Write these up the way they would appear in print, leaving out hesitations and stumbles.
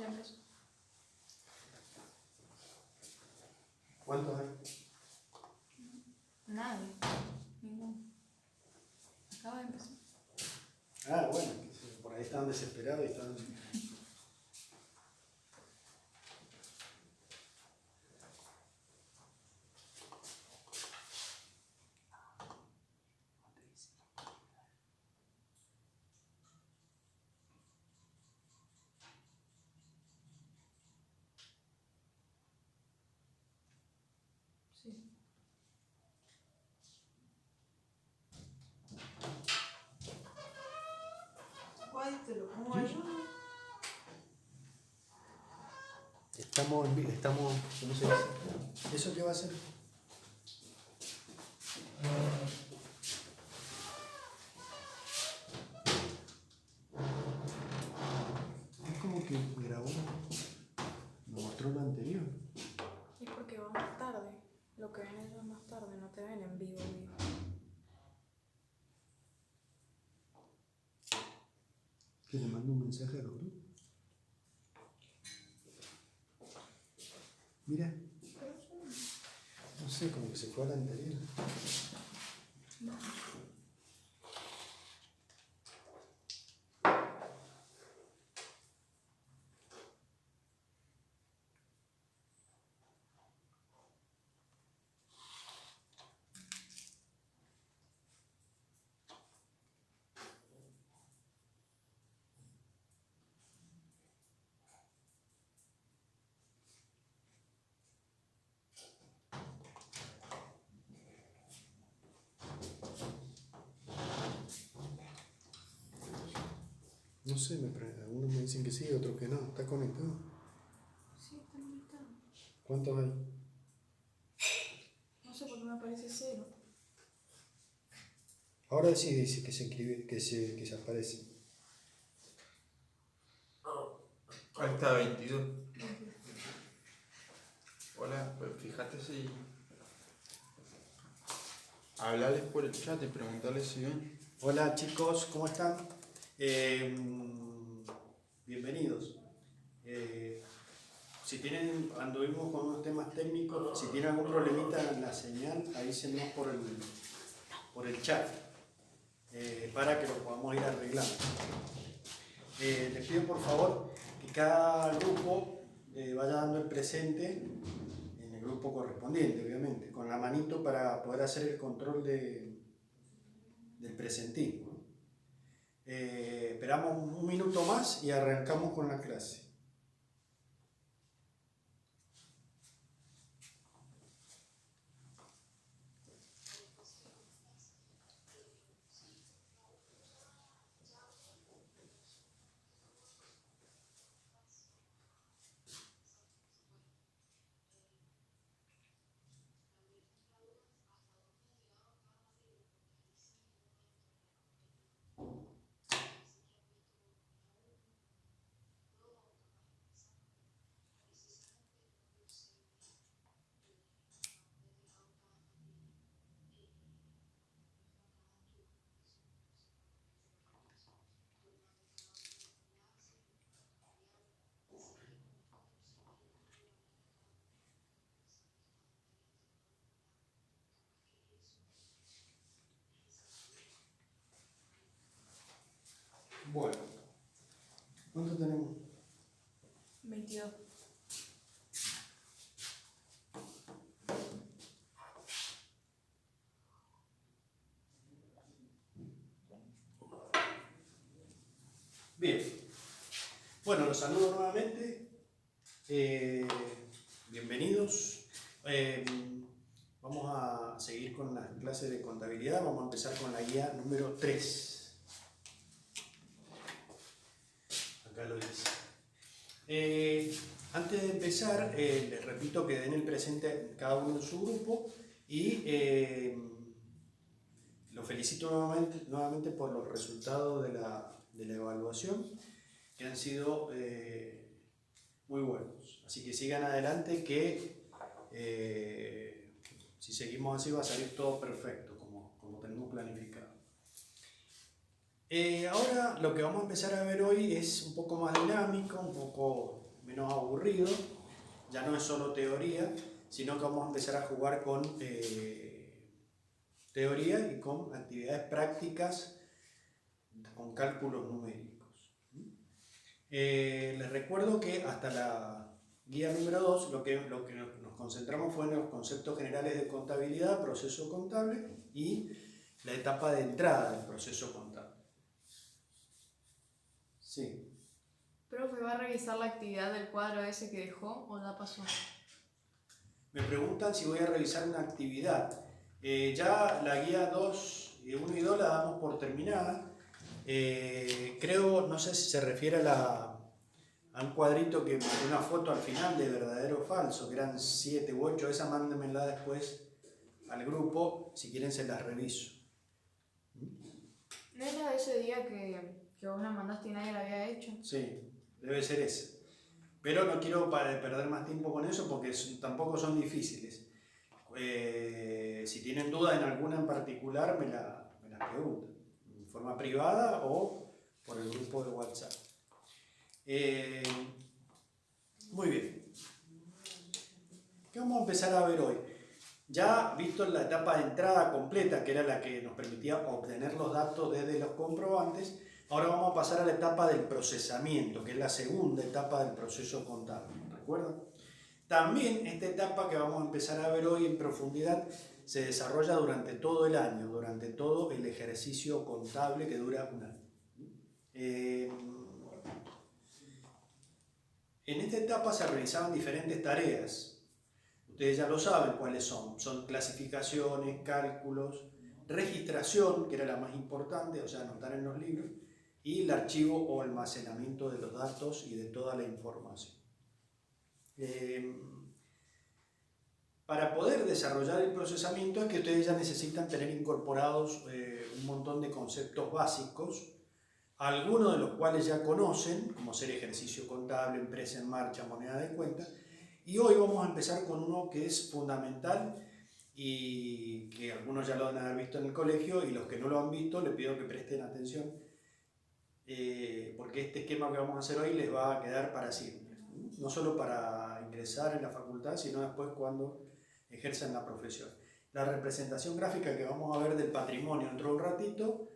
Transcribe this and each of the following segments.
Ya empezó. ¿Cuántos hay? Nadie. Ninguno. Acaba de empezar. Ah, bueno, por ahí estaban desesperados y estaban... Sí. ¿Cuál te lo pongo yo? Estamos, ¿cómo se dice? ¿Eso qué va a ser? Es como que grabó, me mostró lo anterior. Es porque va más tarde. Lo que ven ellos más tarde, no te ven en vivo. Que le mando un mensaje a los grupos. Mira, no sé, como que se fue a la anterior. No sé, algunos me dicen que sí, otros que no. ¿Está conectado? Sí, está conectado. ¿Cuántos hay? No sé por qué me aparece 0. Ahora sí dice que se escribe, que se aparece. Ahí está 22. Hola, pues fíjate si... Hablarles por el chat y preguntarles si ven. Hola chicos, ¿cómo están? Bienvenidos. Si tienen, anduvimos con unos temas técnicos, si tienen algún problemita en la señal, avísenos por el chat para que lo podamos ir arreglando. Les pido por favor que cada grupo vaya dando el presente en el grupo correspondiente, obviamente, con la manito para poder hacer el control del presentismo. Esperamos un minuto más y arrancamos con la clase. Bueno, ¿cuánto tenemos? 22. Bien. Bueno, los saludo nuevamente. Bienvenidos. Vamos a seguir con las clases de contabilidad. Vamos a empezar con la guía número 3. Acá lo dice. Antes de empezar, les repito que den el presente cada uno en su grupo y los felicito nuevamente por los resultados de la evaluación, que han sido muy buenos. Así que sigan adelante, que si seguimos así va a salir todo perfecto, como tenemos planificado. Ahora lo que vamos a empezar a ver hoy es un poco más dinámico, un poco menos aburrido. Ya no es solo teoría, sino que vamos a empezar a jugar con teoría y con actividades prácticas, con cálculos numéricos. Les recuerdo que hasta la guía número 2 lo que nos concentramos fue en los conceptos generales de contabilidad, proceso contable y la etapa de entrada del proceso contable. Sí. ¿Profe, va a revisar la actividad del cuadro ese que dejó o ya pasó? Me preguntan si voy a revisar una actividad. Ya la guía 2, 1 y 2 la damos por terminada. Creo, no sé si se refiere a un cuadrito que mandé una foto al final de verdadero o falso, que eran 7 u 8. Esa mándenmela después al grupo, si quieren se las reviso. ¿No era de ese día que vos la mandaste y nadie la había hecho? Sí, debe ser ese. Pero no quiero perder más tiempo con eso porque tampoco son difíciles. Si tienen duda en alguna en particular, me la preguntan. En forma privada o por el grupo de WhatsApp. Muy bien. ¿Qué vamos a empezar a ver hoy? Ya visto la etapa de entrada completa, que era la que nos permitía obtener los datos desde los comprobantes, ahora vamos a pasar a la etapa del procesamiento, que es la segunda etapa del proceso contable. ¿Recuerdan? También esta etapa que vamos a empezar a ver hoy en profundidad se desarrolla durante todo el año, durante todo el ejercicio contable que dura un año. En esta etapa se realizaban diferentes tareas. Ustedes ya lo saben cuáles son. Son clasificaciones, cálculos, registración, que era la más importante, o sea, anotar en los libros, y el archivo o almacenamiento de los datos y de toda la información. Para poder desarrollar el procesamiento es que ustedes ya necesitan tener incorporados un montón de conceptos básicos, algunos de los cuales ya conocen, como ser ejercicio contable, empresa en marcha, moneda de cuenta. Y hoy vamos a empezar con uno que es fundamental y que algunos ya lo van a haber visto en el colegio y los que no lo han visto les pido que presten atención porque este esquema que vamos a hacer hoy les va a quedar para siempre. No solo para ingresar en la facultad, sino después cuando ejerzan la profesión. La representación gráfica que vamos a ver del patrimonio dentro de un ratito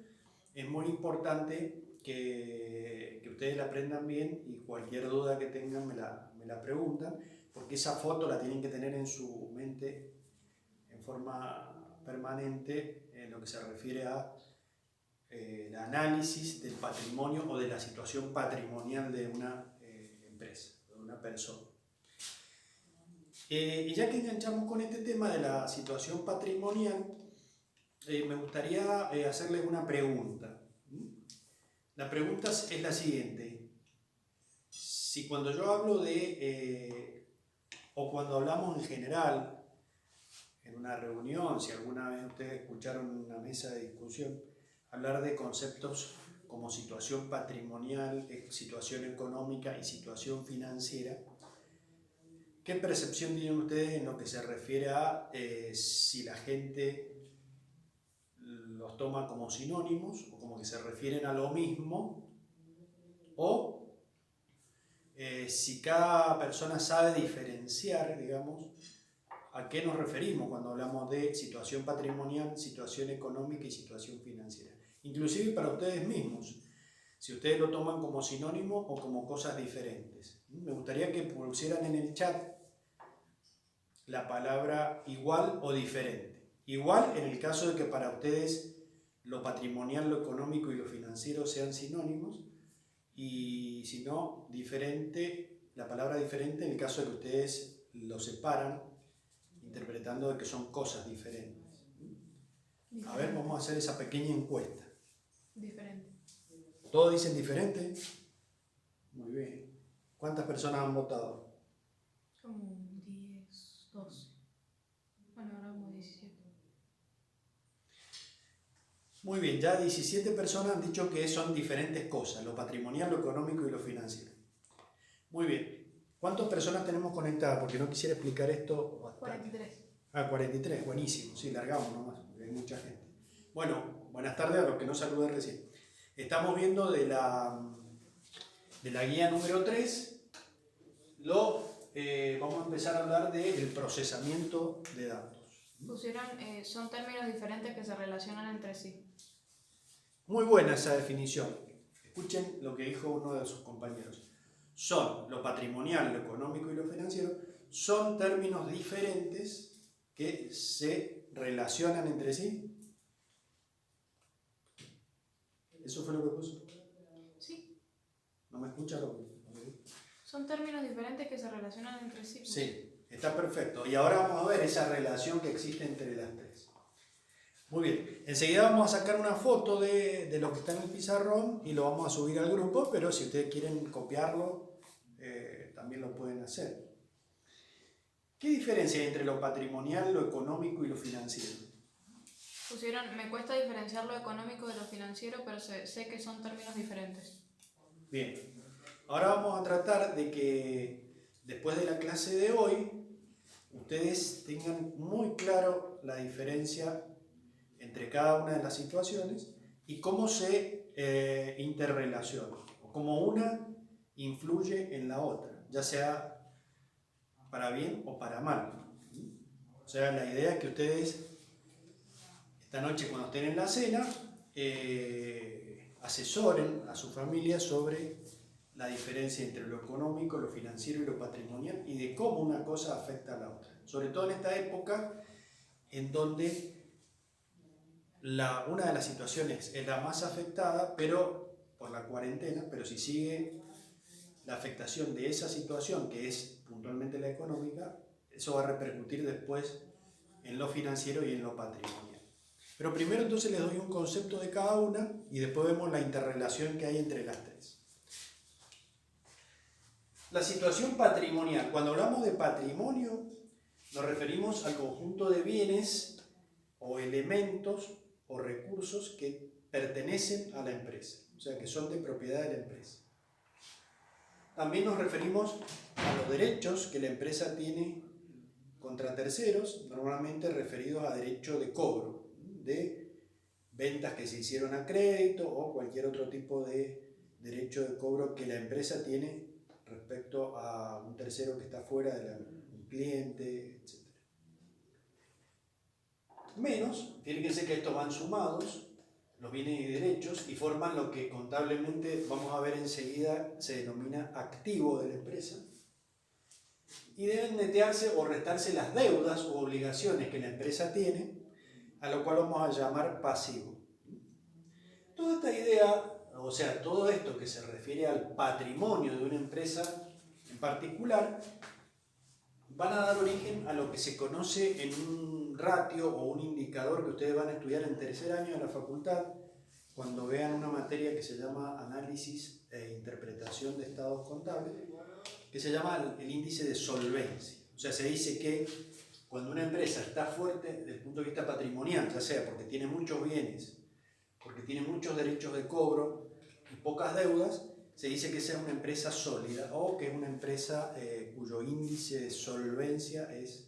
es muy importante que ustedes la aprendan bien y cualquier duda que tengan me la preguntan, porque esa foto la tienen que tener en su mente en forma permanente en lo que se refiere a el análisis del patrimonio o de la situación patrimonial de una empresa, de una persona. Y ya que enganchamos con este tema de la situación patrimonial, me gustaría hacerles una pregunta. La pregunta es la siguiente. Si cuando yo hablo o cuando hablamos en general, en una reunión, si alguna vez ustedes escucharon en una mesa de discusión, hablar de conceptos como situación patrimonial, situación económica y situación financiera, ¿qué percepción tienen ustedes en lo que se refiere a si la gente los toma como sinónimos o como que se refieren a lo mismo, o si cada persona sabe diferenciar, digamos, a qué nos referimos cuando hablamos de situación patrimonial, situación económica y situación financiera? Inclusive para ustedes mismos, si ustedes lo toman como sinónimo o como cosas diferentes. Me gustaría que pusieran en el chat la palabra igual o diferente. Igual en el caso de que para ustedes lo patrimonial, lo económico y lo financiero sean sinónimos, y si no, diferente, la palabra diferente en el caso de que ustedes lo separan, interpretando de que son cosas diferentes. A ver, vamos a hacer esa pequeña encuesta. Diferente. ¿Todos dicen diferente? Muy bien. ¿Cuántas personas han votado? Como 10, 12. Bueno, ahora como 17. Muy bien, ya 17 personas han dicho que son diferentes cosas, lo patrimonial, lo económico y lo financiero. Muy bien. ¿Cuántas personas tenemos conectadas? Porque no quisiera explicar esto bastante. 43. 43, buenísimo. Sí, largamos nomás, porque hay mucha gente. Bueno, buenas tardes a los que no saludé recién. Estamos viendo de la guía número 3 empezar a hablar del procesamiento de datos. Pusieron, son términos diferentes que se relacionan entre sí. Muy buena esa definición. Escuchen lo que dijo uno de sus compañeros. Son lo patrimonial, lo económico y lo financiero, son términos diferentes que se relacionan entre sí. ¿Eso fue lo que puso? Sí, ¿No me escucha lo que son términos diferentes que se relacionan entre sí. Sí, está perfecto. Y ahora vamos a ver esa relación que existe entre las tres. Muy bien, enseguida vamos a sacar una foto de lo que está en el pizarrón y lo vamos a subir al grupo, pero si ustedes quieren copiarlo, también lo pueden hacer. ¿Qué diferencia hay entre lo patrimonial, lo económico y lo financiero? Pusieron, me cuesta diferenciar lo económico de lo financiero, pero sé que son términos diferentes. Bien, ahora vamos a tratar de que después de la clase de hoy, ustedes tengan muy claro la diferencia entre cada una de las situaciones y cómo se interrelaciona, o cómo una influye en la otra, ya sea para bien o para mal. O sea, la idea es que ustedes esta noche cuando estén en la cena asesoren a su familia sobre la diferencia entre lo económico, lo financiero y lo patrimonial y de cómo una cosa afecta a la otra. Sobre todo en esta época en donde una de las situaciones es la más afectada, pero por la cuarentena, pero si sigue la afectación de esa situación, que es puntualmente la económica, eso va a repercutir después en lo financiero y en lo patrimonial. Pero primero entonces les doy un concepto de cada una y después vemos la interrelación que hay entre las tres. La situación patrimonial. Cuando hablamos de patrimonio, nos referimos al conjunto de bienes o elementos o recursos que pertenecen a la empresa, o sea, que son de propiedad de la empresa. También nos referimos a los derechos que la empresa tiene contra terceros, normalmente referidos a derecho de cobro, de ventas que se hicieron a crédito o cualquier otro tipo de derecho de cobro que la empresa tiene respecto a un tercero que está fuera de un cliente, etc. Menos, fíjense que estos van sumados, los bienes y derechos, y forman lo que contablemente, vamos a ver enseguida, se denomina activo de la empresa. Y deben netearse o restarse las deudas o obligaciones que la empresa tiene, a lo cual vamos a llamar pasivo. Toda esta idea, o sea, todo esto que se refiere al patrimonio de una empresa en particular, van a dar origen a lo que se conoce en un ratio o un indicador que ustedes van a estudiar en tercer año de la facultad, cuando vean una materia que se llama Análisis e Interpretación de Estados Contables, que se llama el índice de solvencia. O sea, se dice que cuando una empresa está fuerte desde el punto de vista patrimonial, ya sea porque tiene muchos bienes, porque tiene muchos derechos de cobro y pocas deudas, se dice que sea una empresa sólida o que es una empresa cuyo índice de solvencia es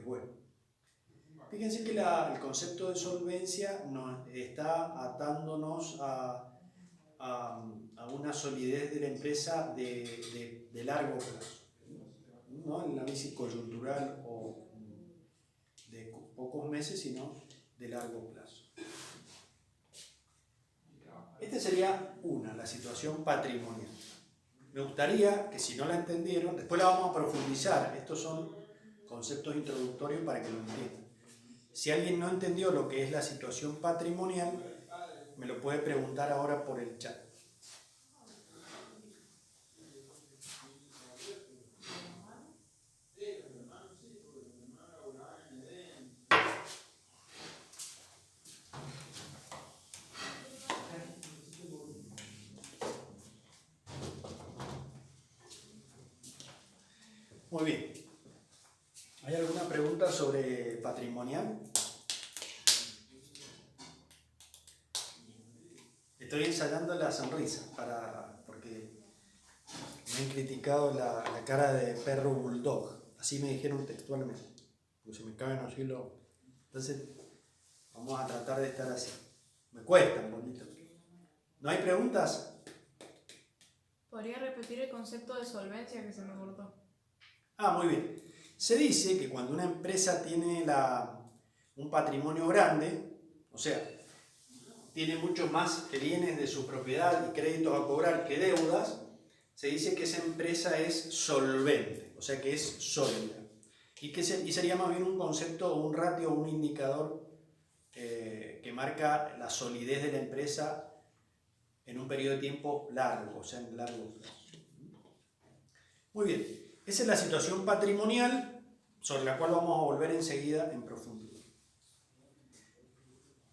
bueno. Fíjense que el concepto de solvencia nos está atándonos a una solidez de la empresa de largo plazo, no el análisis coyuntural o de pocos meses, sino de largo plazo. Esta sería la situación patrimonial. Me gustaría que si no la entendieron, después la vamos a profundizar. Estos son conceptos introductorios para que lo entiendan. Si alguien no entendió lo que es la situación patrimonial, me lo puede preguntar ahora por el chat. Muy bien. ¿Hay alguna pregunta sobre patrimonial? Estoy ensayando la sonrisa porque me han criticado la cara de perro bulldog. Así me dijeron textualmente. Porque se me caen los hilos. Entonces, vamos a tratar de estar así. Me cuesta un poquito. ¿No hay preguntas? ¿Podría repetir el concepto de solvencia que se me cortó? Muy bien. Se dice que cuando una empresa tiene un patrimonio grande, o sea, tiene mucho más bienes de su propiedad y créditos a cobrar que deudas, se dice que esa empresa es solvente, o sea que es sólida. Y sería más bien un concepto, un ratio, un indicador que marca la solidez de la empresa en un periodo de tiempo largo, o sea, en largo plazo. Muy bien, esa es la situación patrimonial sobre la cual vamos a volver enseguida en profundidad.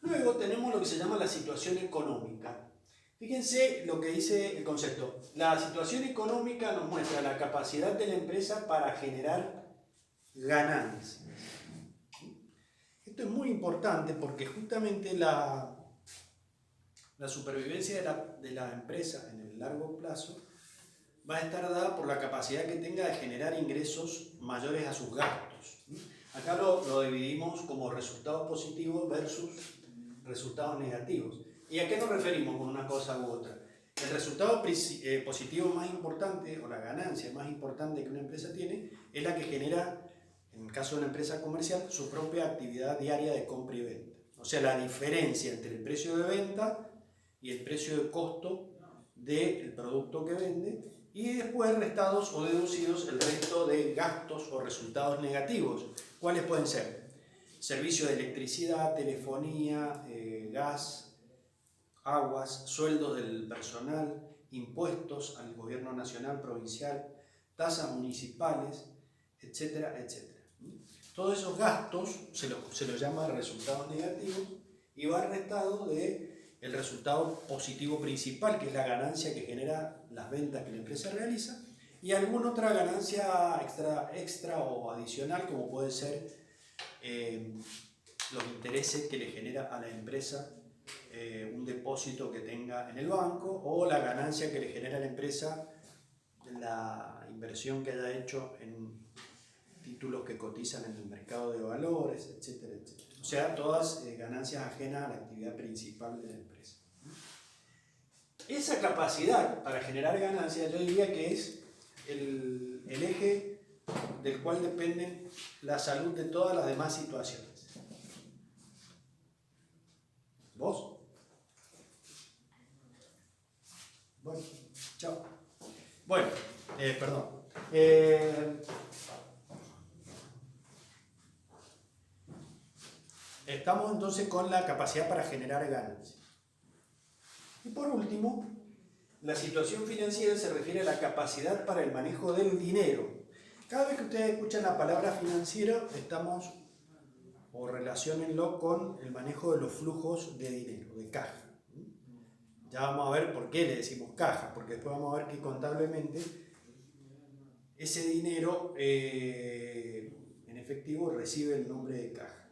Luego tenemos lo que se llama la situación económica. Fíjense lo que dice el concepto. La situación económica nos muestra la capacidad de la empresa para generar ganancias. Esto es muy importante porque justamente la supervivencia de la empresa en el largo plazo va a estar dada por la capacidad que tenga de generar ingresos mayores a sus gastos. Acá lo dividimos como resultados positivos versus resultados negativos. ¿Y a qué nos referimos con una cosa u otra? El resultado positivo más importante, o la ganancia más importante que una empresa tiene, es la que genera, en el caso de una empresa comercial, su propia actividad diaria de compra y venta. O sea, la diferencia entre el precio de venta y el precio de costo del producto que vende, y después restados o deducidos el resto de gastos o resultados negativos. ¿Cuáles pueden ser? Servicio de electricidad, telefonía, gas, aguas, sueldos del personal, impuestos al gobierno nacional, provincial, tasas municipales, etcétera, etcétera. Todos esos gastos se los llama resultados negativos y va restado del resultado positivo principal, que es la ganancia que genera las ventas que la empresa realiza, y alguna otra ganancia extra o adicional, como puede ser los intereses que le genera a la empresa un depósito que tenga en el banco, o la ganancia que le genera a la empresa la inversión que haya hecho en títulos que cotizan en el mercado de valores, etcétera, etcétera. O sea, todas ganancias ajenas a la actividad principal de la empresa. Esa capacidad para generar ganancias, yo diría que es el eje del cual depende la salud de todas las demás situaciones. ¿Vos? Bueno, chao. Bueno, perdón. Estamos entonces con la capacidad para generar ganancias. Y por último, la situación financiera se refiere a la capacidad para el manejo del dinero. Cada vez que ustedes escuchan la palabra financiero, estamos, o relaciónenlo con el manejo de los flujos de dinero, de caja. Ya vamos a ver por qué le decimos caja, porque después vamos a ver que contablemente ese dinero en efectivo recibe el nombre de caja.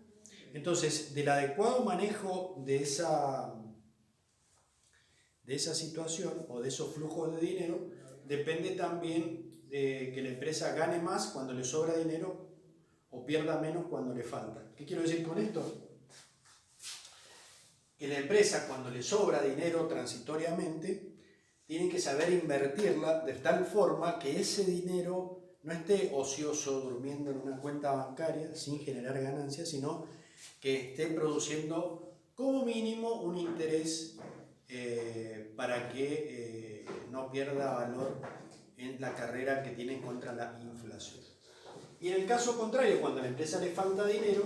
Entonces, del adecuado manejo de esa situación o de esos flujos de dinero, depende también de que la empresa gane más cuando le sobra dinero o pierda menos cuando le falta. ¿Qué quiero decir con esto? Que la empresa, cuando le sobra dinero transitoriamente, tiene que saber invertirla de tal forma que ese dinero no esté ocioso durmiendo en una cuenta bancaria sin generar ganancias, sino que esté produciendo como mínimo un interés para que no pierda valor en la carrera que tiene contra la inflación. Y en el caso contrario, cuando a la empresa le falta dinero,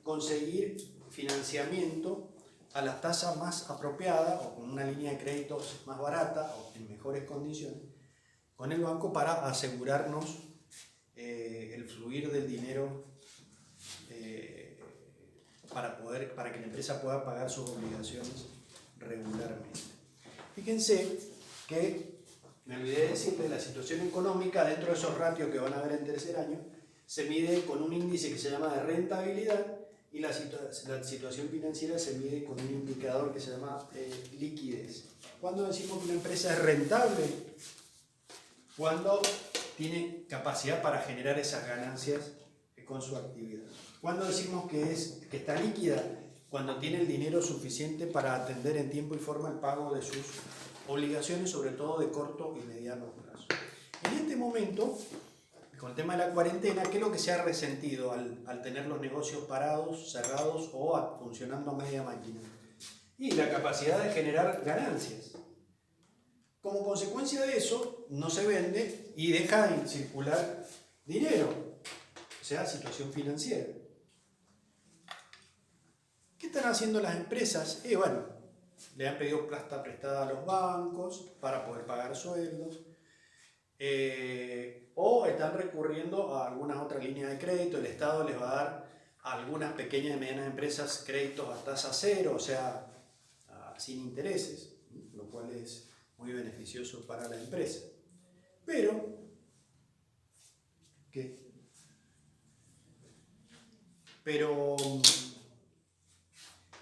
conseguir financiamiento a las tasas más apropiadas o con una línea de créditos más barata o en mejores condiciones con el banco para asegurarnos el fluir del dinero para que la empresa pueda pagar sus obligaciones regularmente. Fíjense que me olvidé de decir que la situación económica dentro de esos ratios que van a ver en tercer año se mide con un índice que se llama de rentabilidad, y la situación financiera se mide con un indicador que se llama liquidez. ¿Cuándo decimos que una empresa es rentable? Cuando tiene capacidad para generar esas ganancias con su actividad. ¿Cuándo decimos que está líquida? Cuando tiene el dinero suficiente para atender en tiempo y forma el pago de sus obligaciones, sobre todo de corto y mediano plazo. En este momento, con el tema de la cuarentena, ¿qué es lo que se ha resentido al tener los negocios parados, cerrados o funcionando a media máquina? Y la capacidad de generar ganancias. Como consecuencia de eso, no se vende y deja de circular dinero, o sea, situación financiera. ¿Qué están haciendo las empresas? Bueno, le han pedido plata prestada a los bancos para poder pagar sueldos, o están recurriendo a algunas otras líneas de crédito. El Estado les va a dar a algunas pequeñas y medianas empresas créditos a tasa cero, o sea, sin intereses, lo cual es muy beneficioso para la empresa. Pero, ¿qué? Pero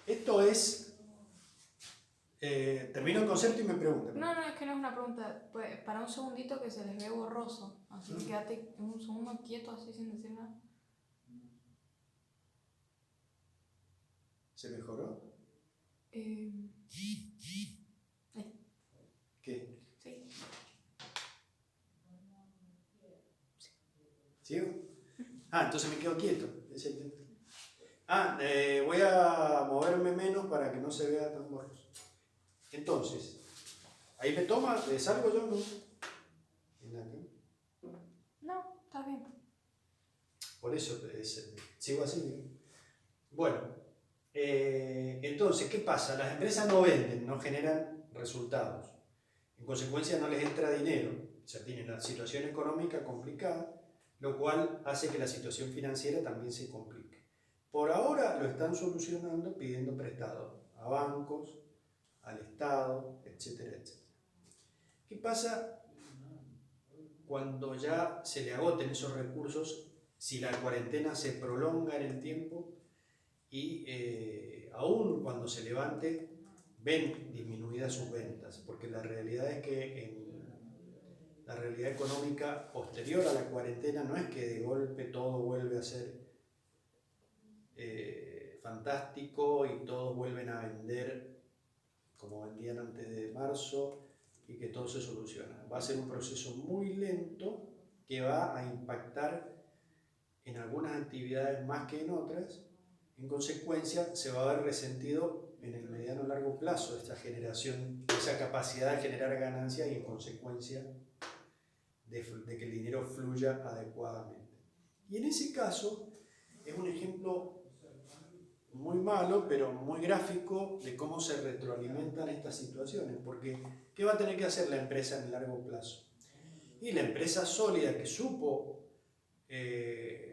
esto es... termino el concepto y me preguntan. No, es que no es una pregunta. Pues, para un segundito que se les ve borroso. Así que quédate un segundo quieto así sin decir nada. ¿Se mejoró? Ahí. ¿Qué? Sí. ¿Sigo? Entonces me quedo quieto. Voy a moverme menos para que no se vea tan borroso. Entonces, ahí me toma, ¿salgo yo o no? No, está bien. Por eso sigo así, ¿no? Bueno, entonces, ¿qué pasa? Las empresas no venden, no generan resultados. En consecuencia, no les entra dinero. O sea, tienen la situación económica complicada, lo cual hace que la situación financiera también se complique. Por ahora lo están solucionando pidiendo prestado a bancos, al Estado, etcétera, etcétera. ¿Qué pasa cuando ya se le agoten esos recursos, si la cuarentena se prolonga en el tiempo y aún cuando se levante ven disminuidas sus ventas? Porque la realidad es que en la realidad económica posterior a la cuarentena no es que de golpe todo vuelve a ser fantástico y todos vuelven a vender como vendían antes de marzo y que todo se soluciona. Va a ser un proceso muy lento que va a impactar en algunas actividades más que en otras. En consecuencia, se va a ver resentido en el mediano o largo plazo esta generación, esa capacidad de generar ganancias y en consecuencia de que el dinero fluya adecuadamente. Y en ese caso es un ejemplo muy malo, pero muy gráfico de cómo se retroalimentan estas situaciones, porque ¿qué va a tener que hacer la empresa en el largo plazo? Y la empresa sólida que supo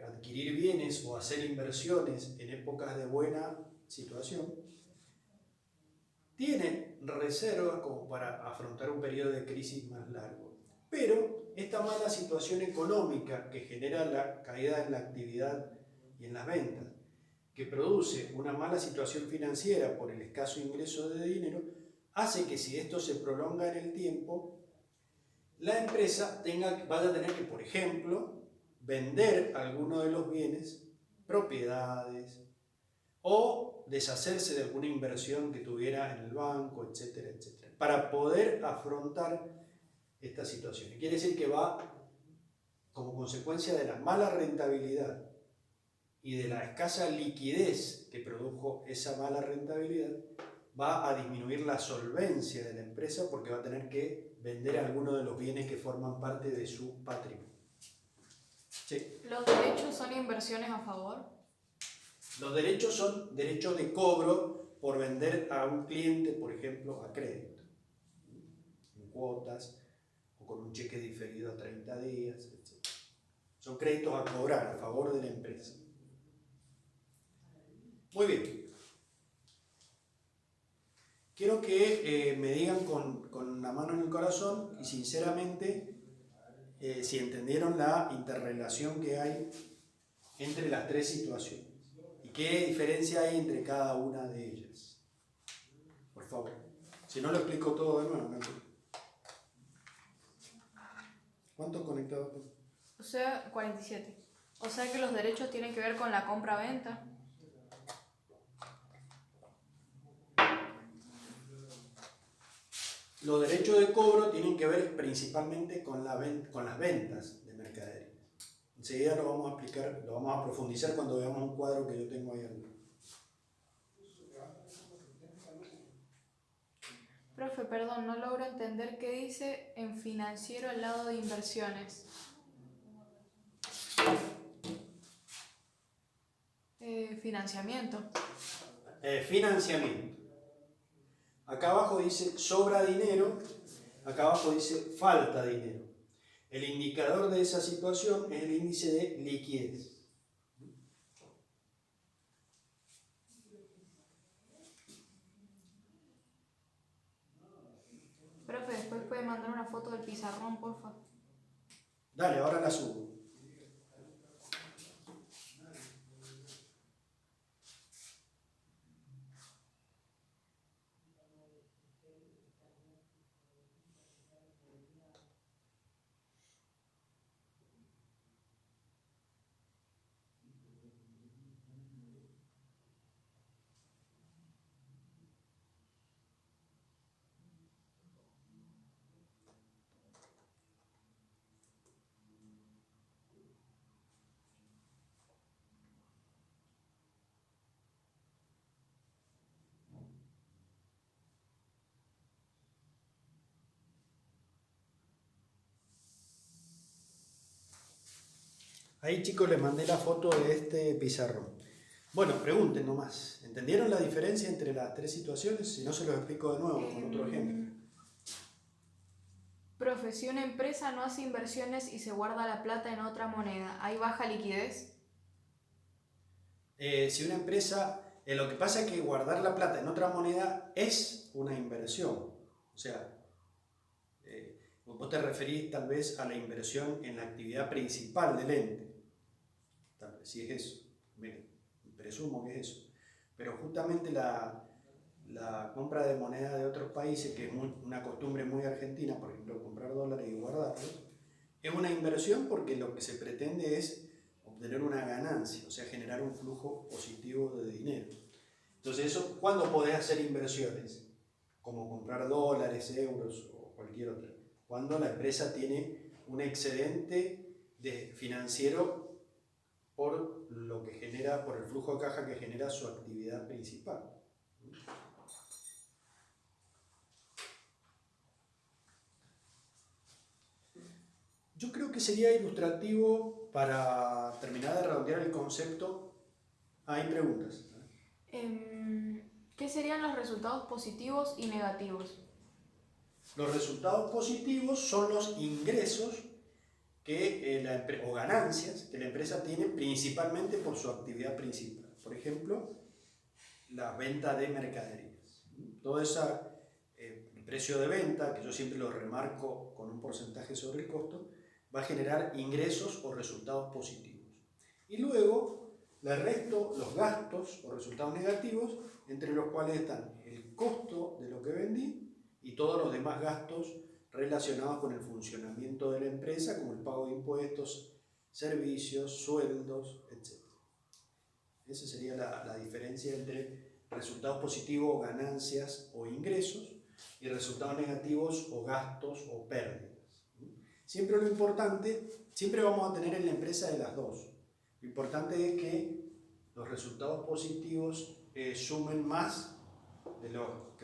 adquirir bienes o hacer inversiones en épocas de buena situación, tiene reservas como para afrontar un periodo de crisis más largo. Pero esta mala situación económica que genera la caída en la actividad y en las ventas, que produce una mala situación financiera por el escaso ingreso de dinero, hace que si esto se prolonga en el tiempo, la empresa vaya a tener que, por ejemplo, vender alguno de los bienes, propiedades, o deshacerse de alguna inversión que tuviera en el banco, etcétera, etcétera, para poder afrontar esta situación. Quiere decir que va, como consecuencia de la mala rentabilidad y de la escasa liquidez que produjo esa mala rentabilidad, va a disminuir la solvencia de la empresa porque va a tener que vender algunos de los bienes que forman parte de su patrimonio. Sí. ¿Los derechos son inversiones a favor? Los derechos son derechos de cobro por vender a un cliente, por ejemplo, a crédito, en cuotas o con un cheque diferido a 30 días, etc. Son créditos a cobrar a favor de la empresa. Muy bien. Quiero que me digan con la mano en el corazón y sinceramente si entendieron la interrelación que hay entre las tres situaciones y qué diferencia hay entre cada una de ellas. Por favor. Si no lo explico todo de nuevo. ¿Cuántos conectados? O sea, 47. O sea que los derechos tienen que ver con la compra-venta. Los derechos de cobro tienen que ver principalmente con las ventas de mercadería. Enseguida lo vamos a explicar, lo vamos a profundizar cuando veamos un cuadro que yo tengo ahí al lado. Profe, perdón, no logro entender qué dice en financiero al lado de inversiones. Financiamiento. Financiamiento. Acá abajo dice sobra dinero, acá abajo dice falta dinero. El indicador de esa situación es el índice de liquidez. Profe, después puede mandar una foto del pizarrón, porfa. Dale, ahora la subo. Ahí, chicos, les mandé la foto de este pizarrón. Bueno, pregunten nomás. ¿Entendieron la diferencia entre las tres situaciones? Si no, se los explico de nuevo con otro ejemplo. Profe, si una empresa no hace inversiones y se guarda la plata en otra moneda, ¿hay baja liquidez? Si una empresa... lo que pasa es que guardar la plata en otra moneda es una inversión. O sea, vos te referís tal vez a la inversión en la actividad principal del ente. Tal vez, si es eso. Miren, presumo que es eso. Pero justamente la compra de moneda de otros países, que es una costumbre muy argentina, por ejemplo, comprar dólares y guardarlos, es una inversión porque lo que se pretende es obtener una ganancia, o sea, generar un flujo positivo de dinero. Entonces, eso, ¿cuándo podés hacer inversiones? Como comprar dólares, euros o cualquier otra. Cuando la empresa tiene un excedente financiero por lo que genera, por el flujo de caja que genera su actividad principal. Yo creo que sería ilustrativo para terminar de redondear el concepto. Hay preguntas. ¿Qué serían los resultados positivos y negativos? Los resultados positivos son los ingresos o ganancias que la empresa tiene principalmente por su actividad principal. Por ejemplo, la venta de mercaderías. Todo ese precio de venta, que yo siempre lo remarco con un porcentaje sobre el costo, va a generar ingresos o resultados positivos. Y luego le resto los gastos o resultados negativos, entre los cuales están el costo de lo que vendí y todos los demás gastos relacionados con el funcionamiento de la empresa, como el pago de impuestos, servicios, sueldos, etc. Esa sería la diferencia entre resultados positivos, ganancias o ingresos, y resultados negativos o gastos o pérdidas. Siempre lo importante, siempre vamos a tener en la empresa de las dos. Lo importante es que los resultados positivos sumen más que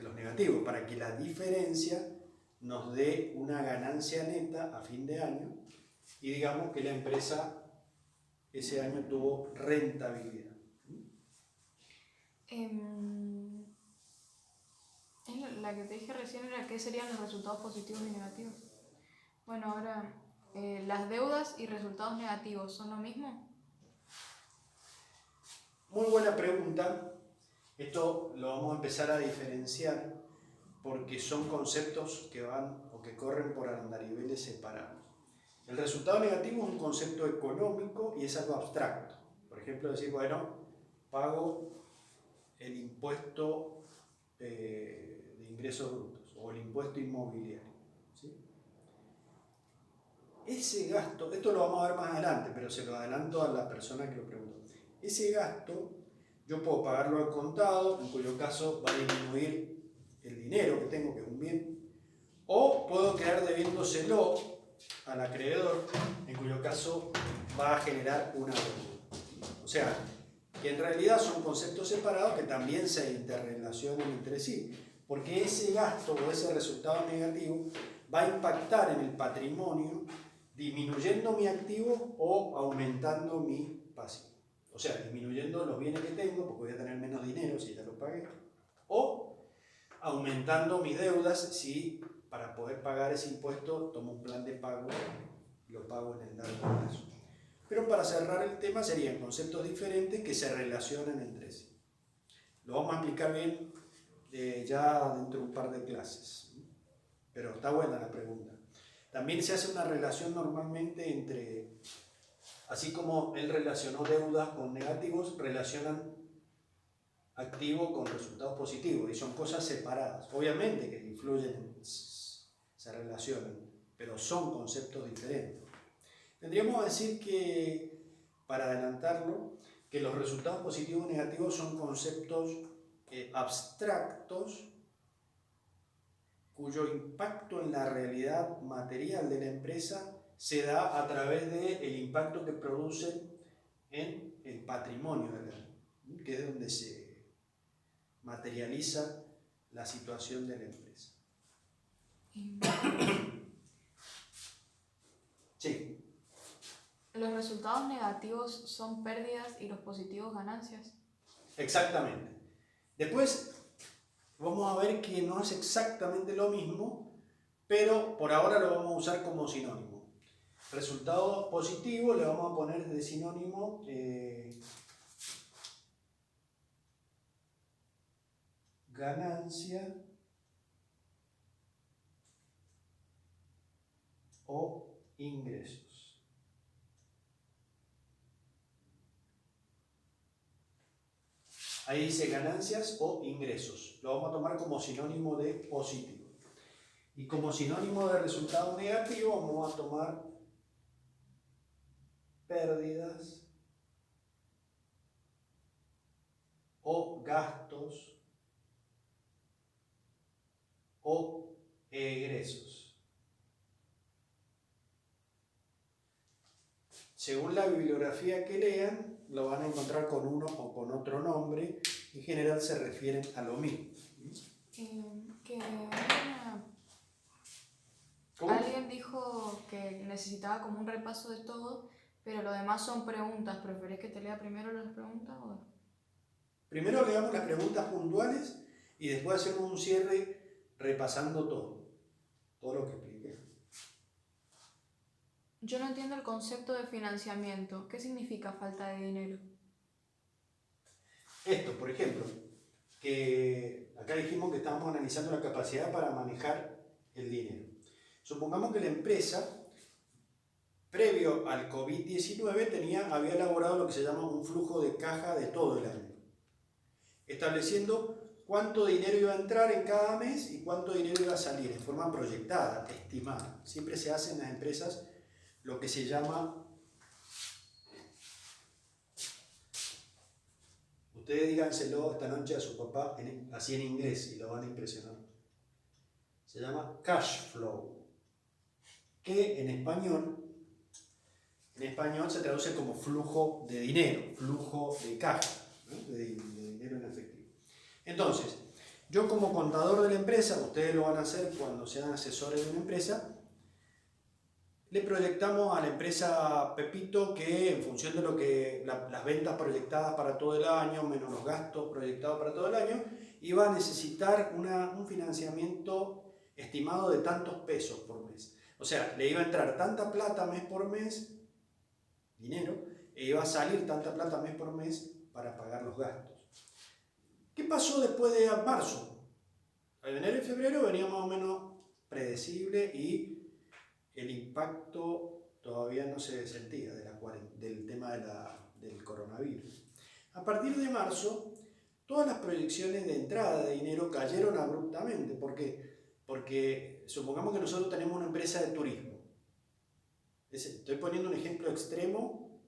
los negativos, para que la diferencia nos dé una ganancia neta a fin de año y digamos que la empresa ese año tuvo rentabilidad. La que te dije recién era qué serían los resultados positivos y negativos. Bueno, ahora, ¿las deudas y resultados negativos son lo mismo? Muy buena pregunta. Esto lo vamos a empezar a diferenciar porque son conceptos que van o que corren por andariveles separados. El resultado negativo es un concepto económico y es algo abstracto. Por ejemplo, decir, bueno, pago el impuesto de ingresos brutos o el impuesto inmobiliario. ¿Sí? Ese gasto, esto lo vamos a ver más adelante, pero se lo adelanto a la persona que lo preguntó. Ese gasto yo puedo pagarlo al contado, en cuyo caso va a disminuir el dinero que tengo, que es un bien, O puedo quedar debiéndoselo al acreedor, en cuyo caso va a generar una deuda. O sea, que en realidad son conceptos separados que también se interrelacionan entre sí, porque ese gasto o ese resultado negativo va a impactar en el patrimonio, disminuyendo mi activo o aumentando mi pasivo. O sea, disminuyendo los bienes que tengo, porque voy a tener menos dinero si ya lo pagué, o aumentando mis deudas si para poder pagar ese impuesto tomo un plan de pago y lo pago en el largo plazo. Pero para cerrar el tema serían conceptos diferentes que se relacionan entre sí. Lo vamos a explicar bien ya dentro de un par de clases. Pero está buena la pregunta. También se hace una relación normalmente entre, así como él relacionó deudas con negativos, relacionan activo con resultados positivos y son cosas separadas. Obviamente que influyen, se relacionan, pero son conceptos diferentes. Tendríamos que decir que, para adelantarlo, que los resultados positivos y negativos son conceptos abstractos cuyo impacto en la realidad material de la empresa se da a través del impacto que producen en el patrimonio de la, que es donde se materializa la situación de la empresa. Sí. Los resultados negativos son pérdidas y los positivos ganancias. Exactamente. Después vamos a ver que no es exactamente lo mismo, pero por ahora lo vamos a usar como sinónimo. Resultado positivo le vamos a poner de sinónimo ganancia o ingresos. Ahí dice ganancias o ingresos. Lo vamos a tomar como sinónimo de positivo. Y como sinónimo de resultado negativo vamos a tomar pérdidas o gastos o egresos. Según la bibliografía que lean, lo van a encontrar con uno o con otro nombre. En general se refieren a lo mismo. Alguien dijo que necesitaba como un repaso de todo, pero lo demás son preguntas. ¿Preferís que te lea primero las preguntas o...? Primero leamos las preguntas puntuales y después hacemos un cierre repasando todo lo que expliqué. Yo no entiendo el concepto de financiamiento. ¿Qué significa falta de dinero? Esto, por ejemplo, que acá dijimos que estábamos analizando la capacidad para manejar el dinero. Supongamos que la empresa, previo al COVID-19, había elaborado lo que se llama un flujo de caja de todo el año, estableciendo cuánto dinero iba a entrar en cada mes y cuánto dinero iba a salir en forma proyectada, estimada. Siempre se hace en las empresas lo que se llama, ustedes díganselo esta noche a su papá así en inglés y lo van a impresionar. Se llama cash flow, que en español se traduce como flujo de dinero, flujo de caja, ¿no? de dinero en efectivo. Entonces, yo como contador de la empresa, ustedes lo van a hacer cuando sean asesores de una empresa, le proyectamos a la empresa Pepito que en función de lo que las ventas proyectadas para todo el año, menos los gastos proyectados para todo el año, iba a necesitar un financiamiento estimado de tantos pesos por mes. O sea, le iba a entrar tanta plata mes por mes, dinero, e iba a salir tanta plata mes por mes para pagar los gastos. ¿Qué pasó después de marzo? En enero y febrero venía más o menos predecible y el impacto todavía no se sentía del tema del coronavirus. A partir de marzo, todas las proyecciones de entrada de dinero cayeron abruptamente. ¿Por qué? Porque supongamos que nosotros tenemos una empresa de turismo. Estoy poniendo un ejemplo extremo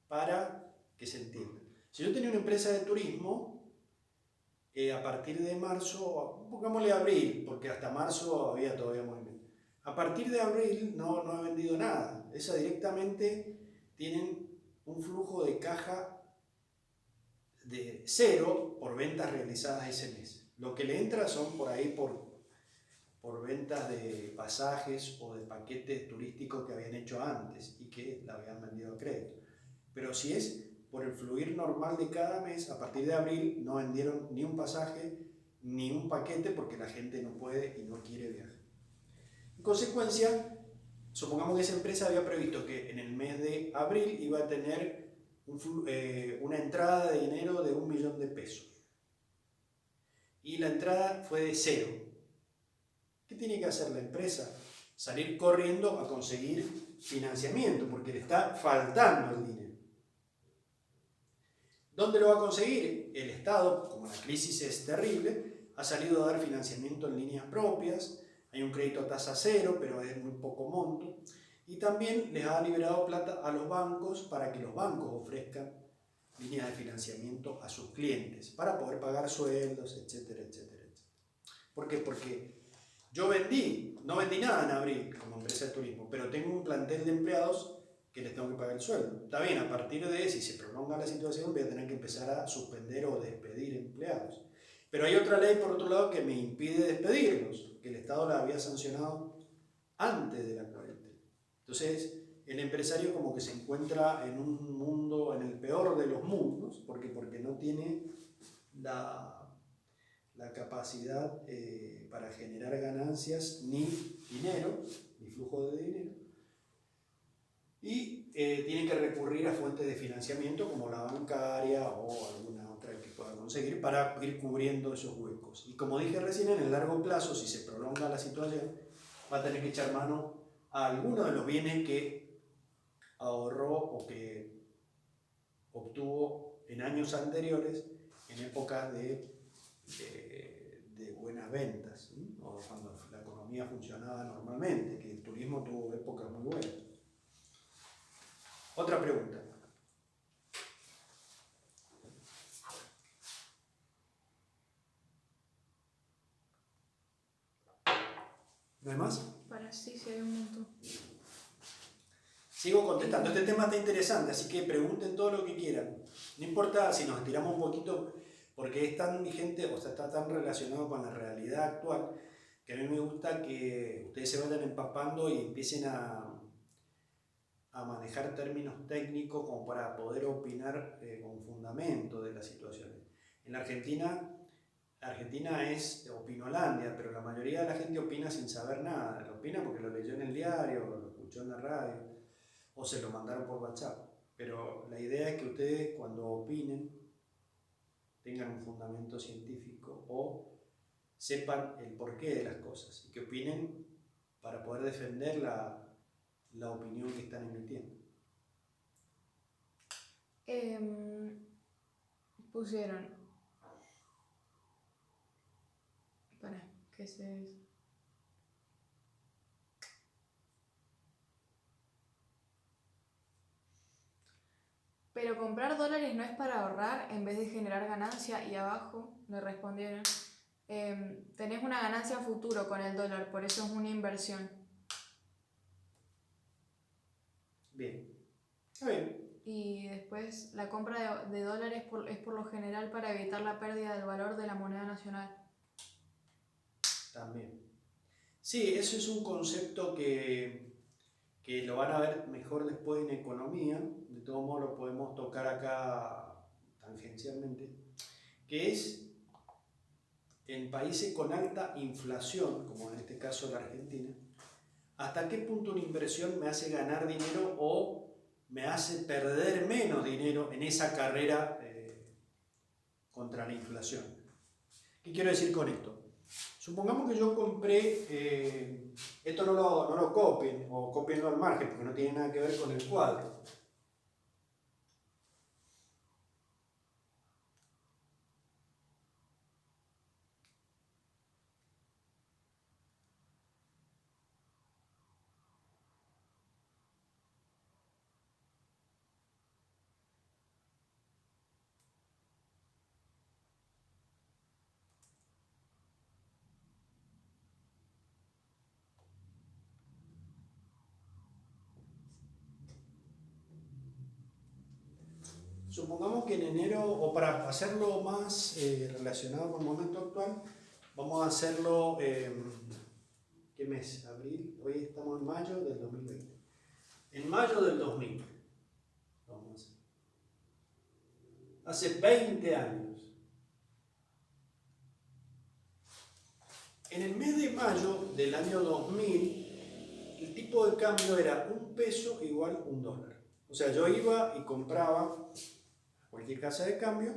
para que se entienda. Si yo tenía una empresa de turismo, a partir de marzo, pongámosle abril, porque hasta marzo había todavía movimiento. A partir de abril no ha vendido nada. Esa directamente tienen un flujo de caja de cero por ventas realizadas ese mes. Lo que le entra son por ahí por ventas de pasajes o de paquetes turísticos que habían hecho antes y que la habían vendido a crédito. Pero si es por el fluir normal de cada mes, a partir de abril no vendieron ni un pasaje ni un paquete porque la gente no puede y no quiere viajar. En consecuencia, supongamos que esa empresa había previsto que en el mes de abril iba a tener una entrada de dinero de 1 millón de pesos. Y la entrada fue de 0. ¿Qué tiene que hacer la empresa? Salir corriendo a conseguir financiamiento porque le está faltando el dinero. ¿Dónde lo va a conseguir? El Estado, como la crisis es terrible, ha salido a dar financiamiento en líneas propias, hay un crédito a tasa cero, pero es muy poco monto, y también les ha liberado plata a los bancos para que los bancos ofrezcan líneas de financiamiento a sus clientes, para poder pagar sueldos, etcétera, etcétera, etcétera. ¿Por qué? Porque yo no vendí nada en abril como empresa de turismo, pero tengo un plantel de empleados que les tengo que pagar el sueldo. Está bien, a partir de, si se prolonga la situación, voy a tener que empezar a suspender o despedir empleados. Pero hay otra ley, por otro lado, que me impide despedirlos, que el Estado la había sancionado antes de la cuarentena. Entonces, el empresario como que se encuentra en un mundo, en el peor de los mundos, porque no tiene la capacidad para generar ganancias ni dinero, ni flujo de dinero. Y tiene que recurrir a fuentes de financiamiento como la bancaria o alguna otra que pueda conseguir para ir cubriendo esos huecos. Y como dije recién, en el largo plazo, si se prolonga la situación, va a tener que echar mano a alguno de los bienes que ahorró o que obtuvo en años anteriores, en épocas de buenas ventas, ¿sí? O cuando la economía funcionaba normalmente, que el turismo tuvo épocas muy buenas. Otra pregunta. ¿No hay más? Para sí, hay un montón. Sigo contestando. Este tema está interesante, así que pregunten todo lo que quieran. No importa si nos estiramos un poquito, porque es tan vigente, o sea, está tan relacionado con la realidad actual, que a mí me gusta que ustedes se vayan empapando y empiecen a manejar términos técnicos como para poder opinar con fundamento de las situaciones. En la Argentina es Opinolandia, pero la mayoría de la gente opina sin saber nada. Lo opina porque lo leyó en el diario, lo escuchó en la radio, o se lo mandaron por WhatsApp. Pero la idea es que ustedes cuando opinen tengan un fundamento científico o sepan el porqué de las cosas y que opinen para poder defender la opinión que están emitiendo. Pusieron. Para, ¿qué se...? Pero comprar dólares no es para ahorrar en vez de generar ganancia. Y abajo le respondieron, tenés una ganancia a futuro con el dólar, por eso es una inversión. Bien, está bien. Y después la compra de dólares es por lo general para evitar la pérdida del valor de la moneda nacional. También. Sí, eso es un concepto que lo van a ver mejor después en economía, de todos modos lo podemos tocar acá tangencialmente, que es en países con alta inflación, como en este caso la Argentina, hasta qué punto una inversión me hace ganar dinero o me hace perder menos dinero en esa carrera contra la inflación. ¿Qué quiero decir con esto? Supongamos que yo compré, esto no lo copien o copienlo al margen porque no tiene nada que ver con el cuadro. Supongamos que en enero, o para hacerlo más relacionado con el momento actual, vamos a hacerlo, ¿qué mes? Abril, hoy estamos en mayo del 2020. En mayo del 2000, vamos a hacer. Hace 20 años. En el mes de mayo del año 2000, el tipo de cambio era un peso igual a un dólar. O sea, yo iba y compraba a cualquier casa de cambio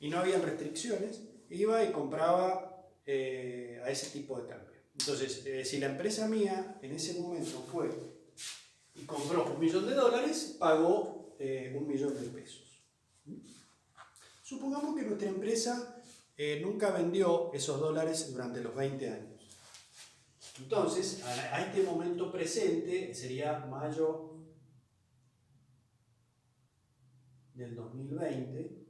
y no había restricciones, iba y compraba a ese tipo de cambio. Entonces, si la empresa mía en ese momento fue y compró $1.000.000, pagó 1.000.000 de pesos. Supongamos que nuestra empresa nunca vendió esos dólares durante los 20 años. Entonces, a este momento presente, sería mayo del 2020,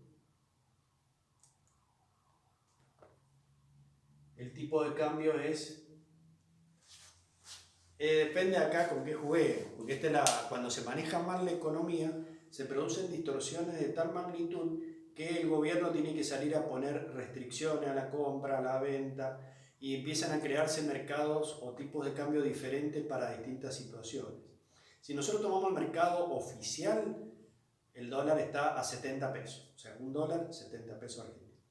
el tipo de cambio es, depende acá con qué jugué, porque cuando se maneja mal la economía, se producen distorsiones de tal magnitud que el gobierno tiene que salir a poner restricciones a la compra, a la venta, y empiezan a crearse mercados o tipos de cambio diferentes para distintas situaciones. Si nosotros tomamos el mercado oficial, el dólar está a 70 pesos, o sea, un dólar, 70 pesos argentinos.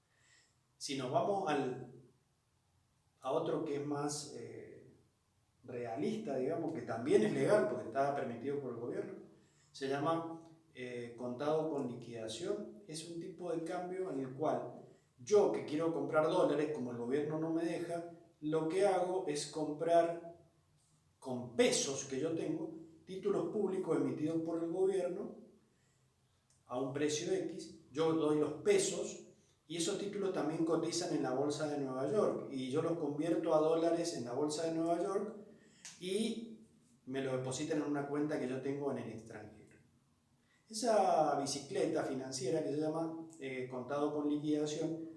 Si nos vamos a otro que es más realista, digamos, que también es legal porque está permitido por el gobierno, se llama contado con liquidación. Es un tipo de cambio en el cual yo, que quiero comprar dólares, como el gobierno no me deja, lo que hago es comprar con pesos que yo tengo, títulos públicos emitidos por el gobierno a un precio X, yo doy los pesos y esos títulos también cotizan en la bolsa de Nueva York y yo los convierto a dólares en la bolsa de Nueva York y me lo depositan en una cuenta que yo tengo en el extranjero. Esa bicicleta financiera que se llama contado con liquidación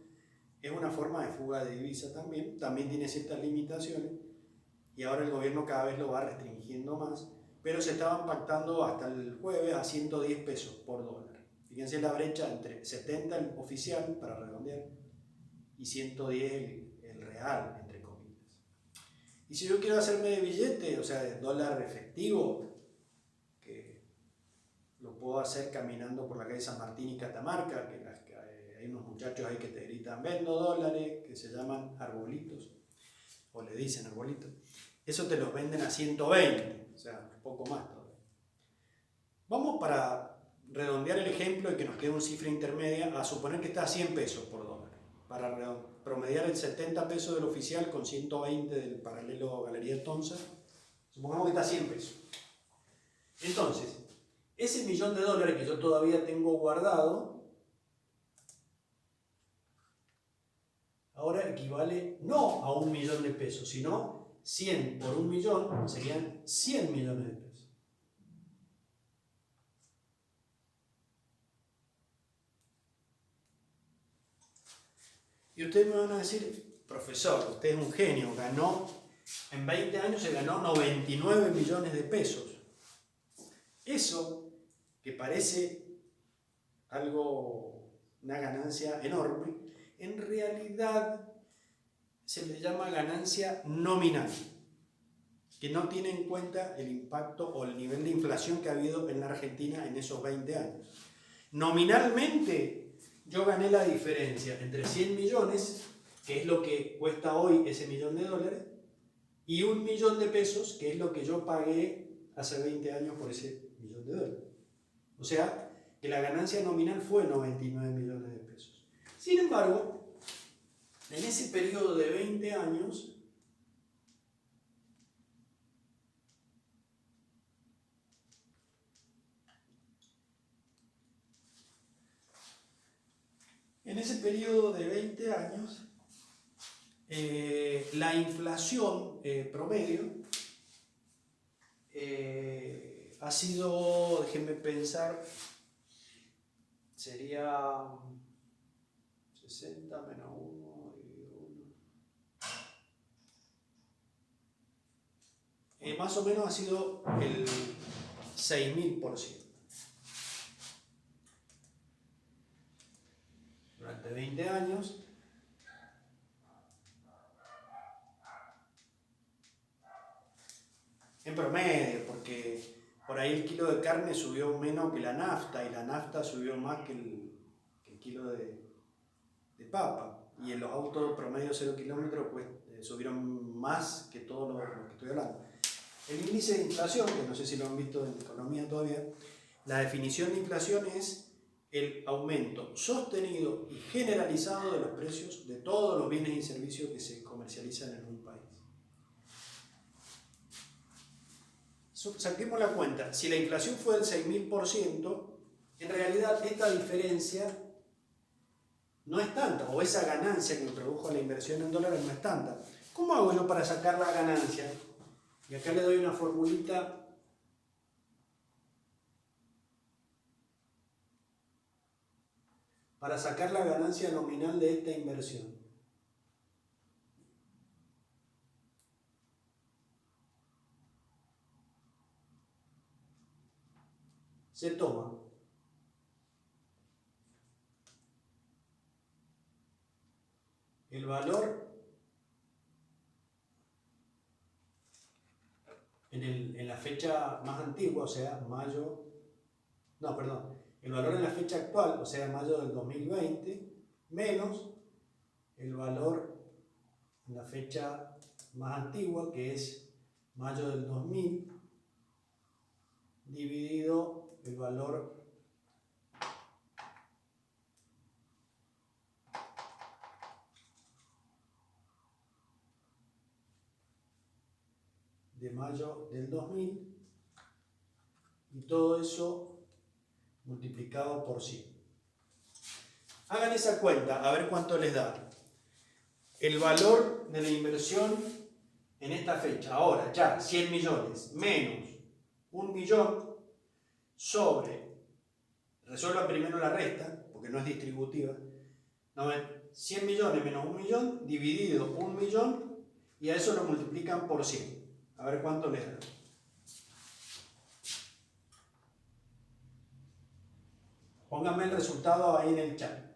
es una forma de fuga de divisa también tiene ciertas limitaciones y ahora el gobierno cada vez lo va restringiendo más, pero se estaban pactando hasta el jueves a 110 pesos por dólar. Fíjense la brecha entre 70 el oficial, para redondear, y 110 el real, entre comillas. Y si yo quiero hacerme de billete, o sea, de dólar efectivo, que lo puedo hacer caminando por la calle San Martín y Catamarca, que hay unos muchachos ahí que te gritan, vendo dólares, que se llaman arbolitos, o le dicen arbolitos. Eso te los venden a 120, o sea, un poco más todavía. Vamos para redondear el ejemplo y que nos quede una cifra intermedia, a suponer que está a 100 pesos por dólar. Para promediar el 70 pesos del oficial con 120 del paralelo Galería Tonza, supongamos que está a 100 pesos. Entonces, ese $1.000.000 que yo todavía tengo guardado, ahora equivale no a 1.000.000 de pesos, sino 100 por 1.000.000 serían 100 millones de pesos. Y ustedes me van a decir, profesor, usted es un genio, en 20 años se ganó 99 millones de pesos. Eso, que parece una ganancia enorme, en realidad se le llama ganancia nominal, que no tiene en cuenta el impacto o el nivel de inflación que ha habido en la Argentina en esos 20 años. Nominalmente, yo gané la diferencia entre 100 millones, que es lo que cuesta hoy ese $1.000.000, y 1.000.000 de pesos, que es lo que yo pagué hace 20 años por ese $1.000.000. O sea, que la ganancia nominal fue 99 millones de pesos. Sin embargo, en ese periodo de 20 años, la inflación promedio ha sido, déjenme pensar, sería 60 menos 1 y 1. Más o menos ha sido el 6.000%. 20 años. En promedio, porque por ahí el kilo de carne subió menos que la nafta y la nafta subió más que el kilo de papa. Y en los autos promedio 0 kilómetros pues, subieron más que todo lo que estoy hablando. El índice de inflación, que no sé si lo han visto en economía todavía, la definición de inflación es el aumento sostenido y generalizado de los precios de todos los bienes y servicios que se comercializan en un país. Saquemos la cuenta, si la inflación fue del 6.000%, en realidad esta diferencia no es tanta, o esa ganancia que me produjo la inversión en dólares no es tanta. ¿Cómo hago yo para sacar la ganancia? Y acá le doy una formulita. Para sacar la ganancia nominal de esta inversión. Se toma el valor en la fecha más antigua, o sea, mayo, no, perdón, el valor en la fecha actual, o sea, mayo del 2020, menos el valor en la fecha más antigua, que es mayo del 2000, dividido el valor de mayo del 2000 y todo eso multiplicado por 100. Hagan esa cuenta a ver cuánto les da. El valor de la inversión en esta fecha, ahora ya 100 millones menos 1 millón sobre, resuelvan primero la resta, porque no es distributiva, 100 millones menos 1 millón dividido 1 millón y a eso lo multiplican por 100. A ver cuánto les da. Pónganme el resultado ahí en el chat.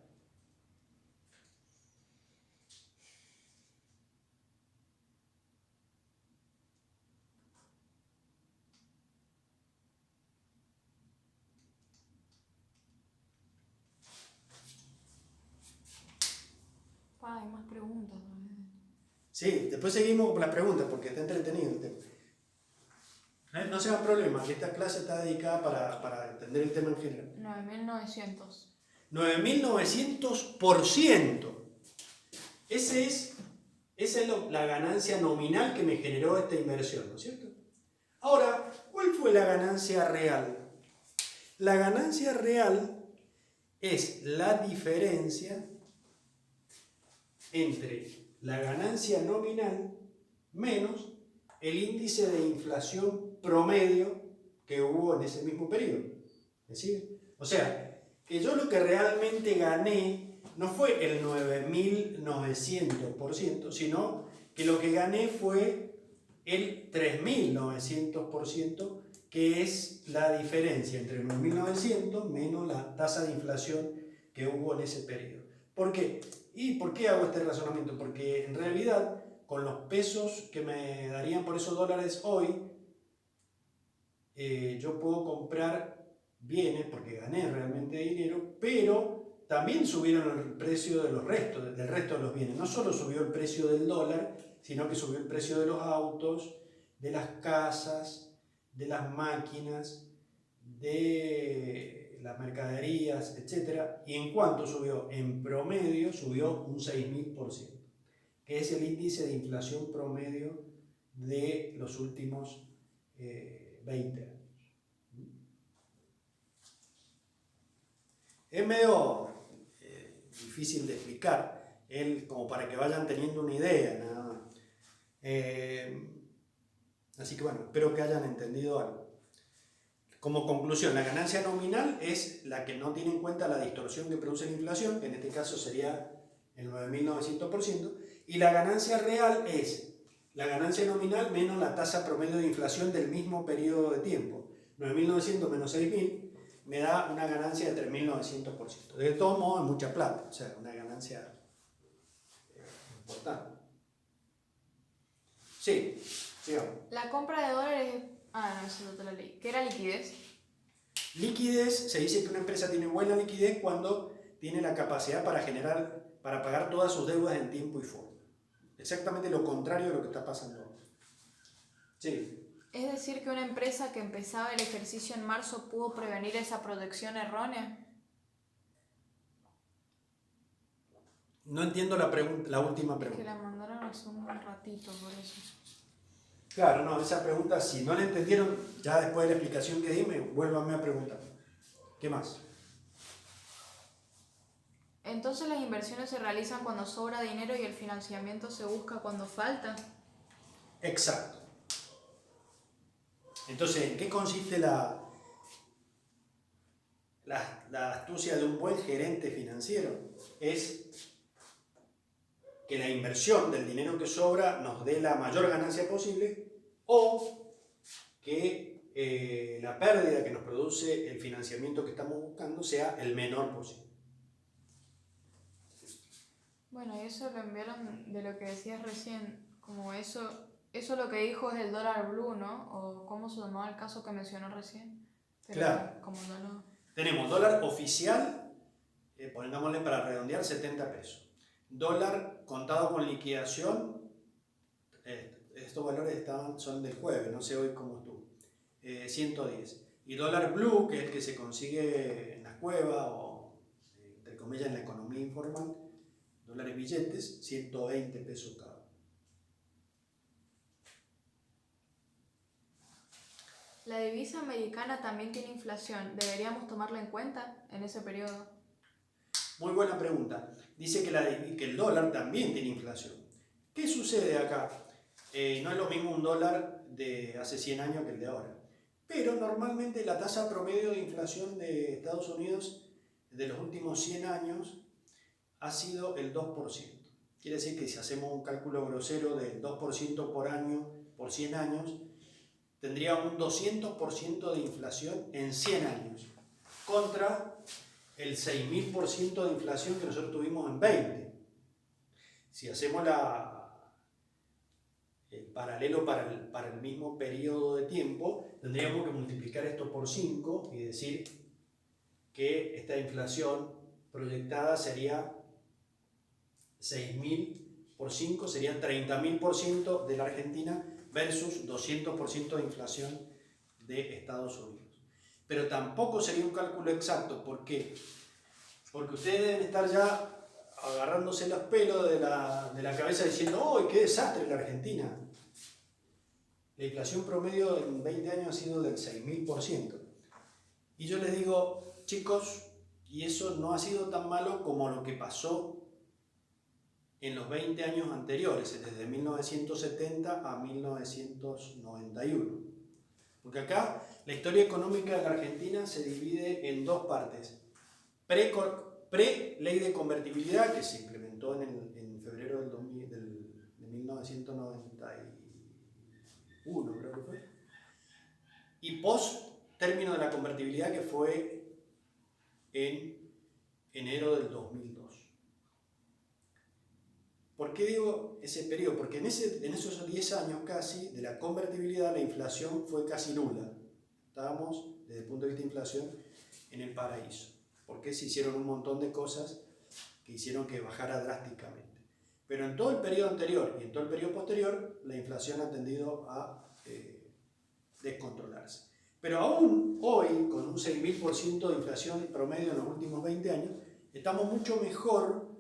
Hay más preguntas. Sí, después seguimos con las preguntas porque está entretenido el tema. No se hagan problema, que esta clase está dedicada para entender el tema en general. 9.900. 9.900%. Esa es la ganancia nominal que me generó esta inversión, ¿no es cierto? Ahora, ¿cuál fue la ganancia real? La ganancia real es la diferencia entre la ganancia nominal menos el índice de inflación promedio que hubo en ese mismo periodo. ¿Me sigue? O sea, que yo lo que realmente gané no fue el 9.900%, sino que lo que gané fue el 3.900%, que es la diferencia entre 9.900 menos la tasa de inflación que hubo en ese periodo. ¿Por qué? ¿Y por qué hago este razonamiento? Porque en realidad, con los pesos que me darían por esos dólares hoy, yo puedo comprar bienes porque gané realmente dinero, pero también subieron el precio del resto de los bienes. No solo subió el precio del dólar, sino que subió el precio de los autos, de las casas, de las máquinas, de las mercaderías, etc. ¿Y en cuánto subió? En promedio subió un 6.000%, que es el índice de inflación promedio de los últimos 20 años. Es medio difícil de explicar, como para que vayan teniendo una idea, nada más. Así que bueno, espero que hayan entendido algo. Como conclusión, la ganancia nominal es la que no tiene en cuenta la distorsión que produce la inflación, que en este caso sería el 9.900%, y la ganancia real es la ganancia nominal menos la tasa promedio de inflación del mismo periodo de tiempo. 9.900 menos 6.000 me da una ganancia de 3.900%. De todos modos, es mucha plata, o sea, una ganancia importante. Sí, sigamos. La compra de dólares. Ah, no, eso no te lo leí. ¿Qué era liquidez? Liquidez, se dice que una empresa tiene buena liquidez cuando tiene la capacidad para pagar todas sus deudas en tiempo y forma. Exactamente lo contrario de lo que está pasando ahora. Sí. Es decir, que una empresa que empezaba el ejercicio en marzo pudo prevenir esa proyección errónea. No entiendo la última Es que pregunta. la mandaron hace un ratito, por eso. Claro, no, esa pregunta, si no la entendieron, ya después de la explicación que di, vuélvanme a preguntar. ¿Qué más? Entonces las inversiones se realizan cuando sobra dinero y el financiamiento se busca cuando falta. Exacto. Entonces, ¿en qué consiste la astucia de un buen gerente financiero? Es que la inversión del dinero que sobra nos dé la mayor ganancia posible o que la pérdida que nos produce el financiamiento que estamos buscando sea el menor posible. Bueno, y eso lo enviaron de lo que decías recién, como eso lo que dijo es el dólar blue, ¿no? O cómo se llamaba el caso que mencionó recién. Pero Claro. como no lo... Tenemos dólar oficial, pongámosle para redondear, 70 pesos. Dólar contado con liquidación, estos valores son del jueves, no sé hoy cómo estuvo, 110. Y dólar blue, que es el que se consigue en las cuevas o, entre comillas, en la economía informal, dólares billetes, 120 pesos cada uno. La divisa americana también tiene inflación. ¿Deberíamos tomarla en cuenta en ese periodo? Muy buena pregunta. Dice que el dólar también tiene inflación. ¿Qué sucede acá? No es lo mismo un dólar de hace 100 años que el de ahora. Pero normalmente la tasa promedio de inflación de Estados Unidos de los últimos 100 años ha sido el 2%. Quiere decir que si hacemos un cálculo grosero del 2% por año por 100 años, tendría un 200% de inflación en 100 años, contra el 6.000% de inflación que nosotros tuvimos en 20. Si hacemos el paralelo para el mismo periodo de tiempo, tendríamos que multiplicar esto por 5 y decir que esta inflación proyectada sería 6.000 por 5, serían 30.000% de la Argentina versus 200% de inflación de Estados Unidos. Pero tampoco sería un cálculo exacto. ¿Por qué? Porque ustedes deben estar ya agarrándose los pelos de la cabeza diciendo ¡ay, qué desastre la Argentina! La inflación promedio en 20 años ha sido del 6.000%. Y yo les digo, chicos, y eso no ha sido tan malo como lo que pasó en los 20 años anteriores, desde 1970 a 1991. Porque acá la historia económica de la Argentina se divide en dos partes. Pre-ley de convertibilidad, que se implementó en febrero de 1991, creo que fue. Y post-término de la convertibilidad, que fue en enero del 2002. ¿Por qué digo ese periodo? Porque en esos 10 años casi de la convertibilidad la inflación fue casi nula. Estábamos, desde el punto de vista de inflación, en el paraíso. Porque se hicieron un montón de cosas que hicieron que bajara drásticamente. Pero en todo el periodo anterior y en todo el periodo posterior, la inflación ha tendido a descontrolarse. Pero aún hoy, con un 6.000% de inflación promedio en los últimos 20 años, estamos mucho mejor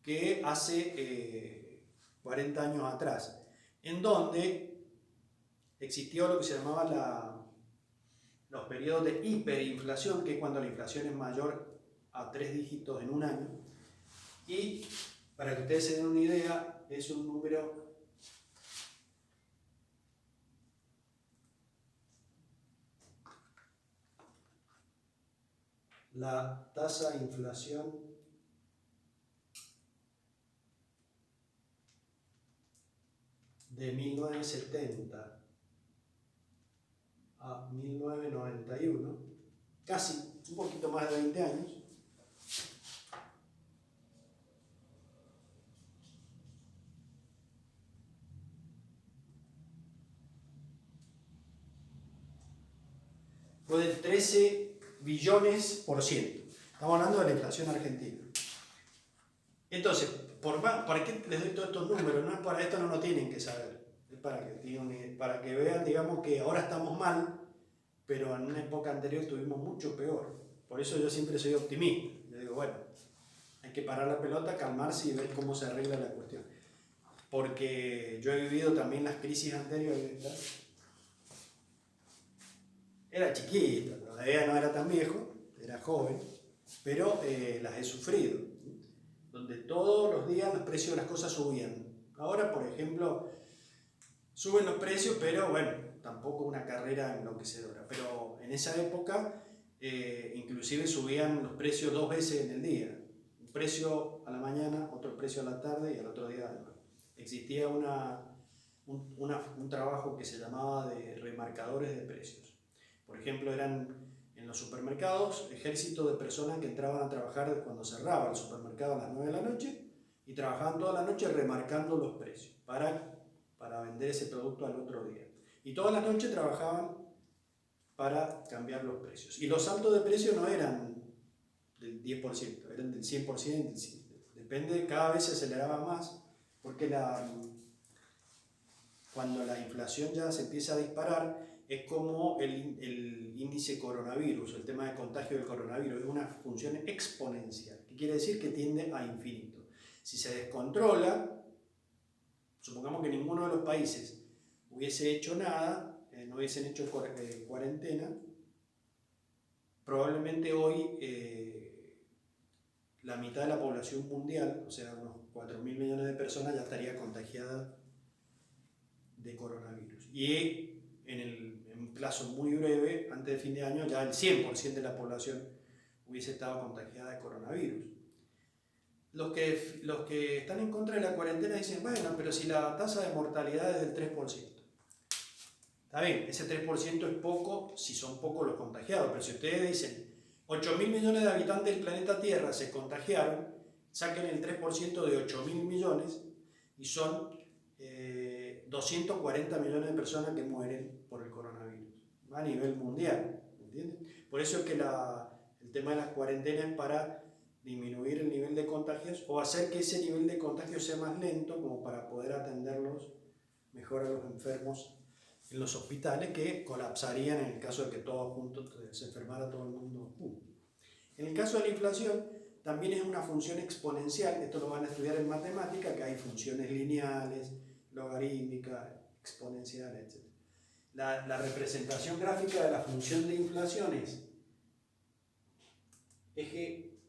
que hace 40 años atrás, en donde existió lo que se llamaba los periodos de hiperinflación, que es cuando la inflación es mayor a 3 dígitos en un año. Y para que ustedes se den una idea, es un número la tasa de inflación de 1970 a 1991 casi un poquito más de 20 años. Fue del 13 billones por ciento. Estamos hablando de la inflación argentina. Entonces, ¿para qué les doy todos estos números? No es para esto, no lo tienen que saber. Es para que vean, digamos, que ahora estamos mal, pero en una época anterior estuvimos mucho peor. Por eso yo siempre soy optimista. Yo digo, bueno, hay que parar la pelota, calmarse y ver cómo se arregla la cuestión. Porque yo he vivido también las crisis anteriores. Era chiquito, todavía no era tan viejo, era joven, pero las he sufrido, donde todos los días los precios de las cosas subían. Ahora, por ejemplo, suben los precios, pero bueno, tampoco una carrera enloquecedora. Pero en esa época, inclusive subían los precios 2 veces en el día. Un precio a la mañana, otro precio a la tarde y al otro día de nuevo. Existía un trabajo que se llamaba de remarcadores de precios. Por ejemplo, eran en los supermercados ejércitos de personas que entraban a trabajar cuando cerraba el supermercado a las 9 de la noche y trabajaban toda la noche remarcando los precios para vender ese producto al otro día. Y toda la noche trabajaban para cambiar los precios. Y los saltos de precios no eran del 10%, eran del 100%, depende, cada vez se aceleraba más, porque cuando la inflación ya se empieza a disparar, es como el índice coronavirus, el tema de contagio del coronavirus, es una función exponencial, que quiere decir que tiende a infinito. Si se descontrola, supongamos que ninguno de los países hubiese hecho nada, no hubiesen hecho cuarentena, probablemente hoy la mitad de la población mundial, o sea, unos 4.000 millones de personas, ya estaría contagiada de coronavirus. Y en un plazo muy breve, antes de fin de año, ya el 100% de la población hubiese estado contagiada de coronavirus. Los que están en contra de la cuarentena dicen, bueno, pero si la tasa de mortalidad es del 3%. Está bien, ese 3% es poco si son pocos los contagiados, pero si ustedes dicen 8.000 millones de habitantes del planeta Tierra se contagiaron, saquen el 3% de 8.000 millones y son 240 millones de personas que mueren por el coronavirus a nivel mundial, ¿entienden? Por eso es que el tema de las cuarentenas es para disminuir el nivel de contagios o hacer que ese nivel de contagio sea más lento, como para poder atenderlos mejor a los enfermos en los hospitales, que colapsarían en el caso de que todos juntos se enfermara todo el mundo. En el caso de la inflación, también es una función exponencial. Esto lo van a estudiar en matemática, que hay funciones lineales, logarítmicas, exponenciales, etc. La representación gráfica de la función de inflación es eje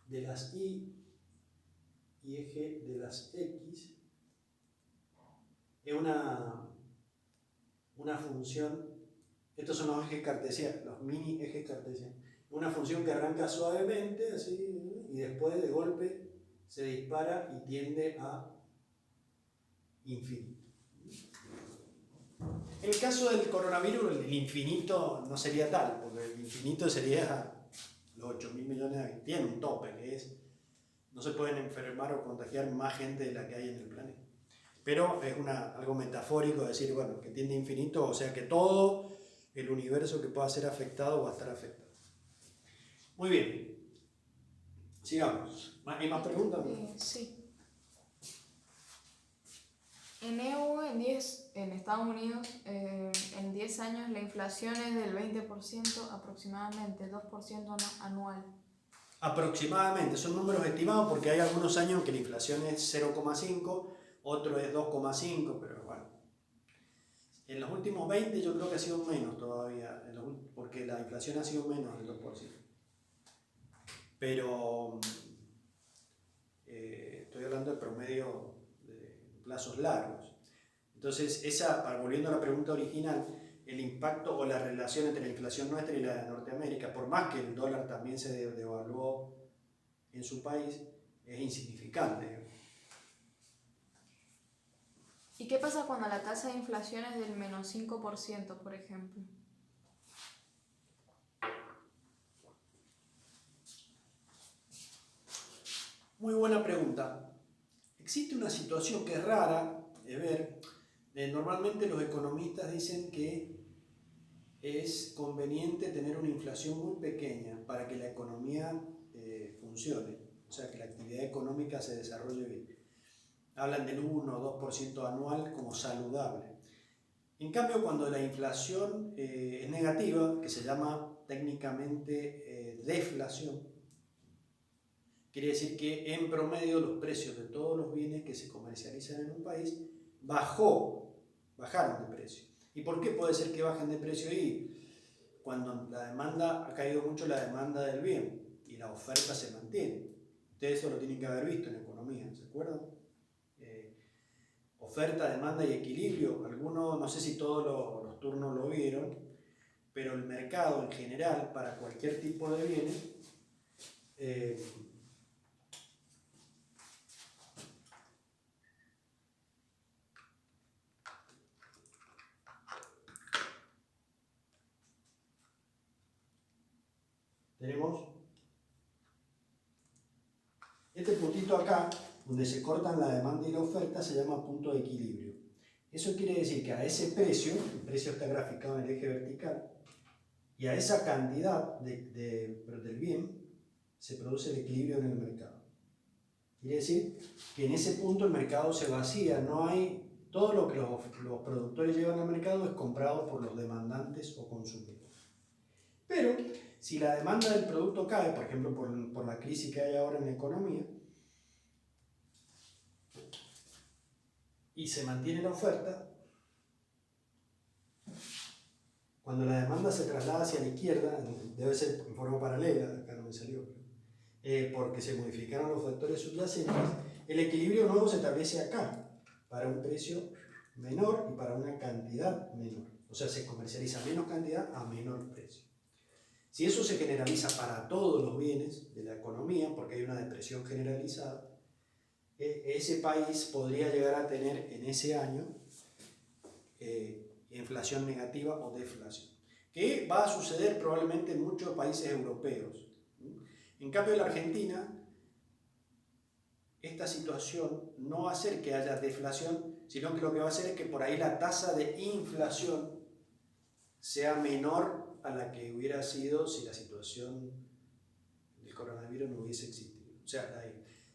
de las y eje de las x. Es una función, estos son los ejes cartesianos, los mini ejes cartesianos. Una función que arranca suavemente, así, y después de golpe se dispara y tiende a infinito. En el caso del coronavirus, el infinito no sería tal, porque el infinito sería los 8.000 millones de... Tiene un tope, que es, no se pueden enfermar o contagiar más gente de la que hay en el planeta. Pero es algo metafórico decir, bueno, que tiende a infinito, o sea que todo el universo que pueda ser afectado va a estar afectado. Muy bien. Sigamos. ¿Hay más preguntas? Sí. En EU, en Estados Unidos, en 10 años la inflación es del 20%, aproximadamente 2% anual. Aproximadamente, son números estimados porque hay algunos años en que la inflación es 0,5, otro es 2,5, pero bueno. En los últimos 20 yo creo que ha sido menos todavía, porque la inflación ha sido menos del 2%. Pero estoy hablando de promedio de plazos largos. Entonces, volviendo a la pregunta original, el impacto o la relación entre la inflación nuestra y la de Norteamérica, por más que el dólar también se devaluó en su país, es insignificante. ¿Y qué pasa cuando la tasa de inflación es del menos 5%, por ejemplo? Muy buena pregunta. Existe una situación que es rara de ver. Normalmente los economistas dicen que es conveniente tener una inflación muy pequeña para que la economía funcione, o sea, que la actividad económica se desarrolle bien. Hablan del 1 o 2% anual como saludable. En cambio, cuando la inflación es negativa, que se llama técnicamente deflación, quiere decir que en promedio los precios de todos los bienes que se comercializan en un país bajaron de precio. ¿Y por qué puede ser que bajen de precio ahí? Cuando la demanda, ha caído mucho la demanda del bien y la oferta se mantiene. Ustedes eso lo tienen que haber visto en economía, ¿se acuerdan? Oferta, demanda y equilibrio. Algunos, no sé si todos los turnos lo vieron, pero el mercado en general, para cualquier tipo de bienes, tenemos este puntito acá, donde se cortan la demanda y la oferta, se llama punto de equilibrio. Eso quiere decir que a ese precio, el precio está graficado en el eje vertical, y a esa cantidad del bien se produce el equilibrio en el mercado. Quiere decir que en ese punto el mercado se vacía, no hay, todo lo que los productores llevan al mercado es comprado por los demandantes o consumidores. Pero si la demanda del producto cae, por ejemplo por la crisis que hay ahora en la economía, y se mantiene la oferta, cuando la demanda se traslada hacia la izquierda, debe ser en forma paralela, acá no me salió, porque se modificaron los factores subyacentes, el equilibrio nuevo se establece acá, para un precio menor y para una cantidad menor. O sea, se comercializa menos cantidad a menor precio. Si eso se generaliza para todos los bienes de la economía, porque hay una depresión generalizada, ese país podría llegar a tener en ese año inflación negativa o deflación, que va a suceder probablemente en muchos países europeos. En cambio, en la Argentina, esta situación no va a hacer que haya deflación, sino que lo que va a hacer es que por ahí la tasa de inflación sea menor a la que hubiera sido si la situación del coronavirus no hubiese existido. O sea,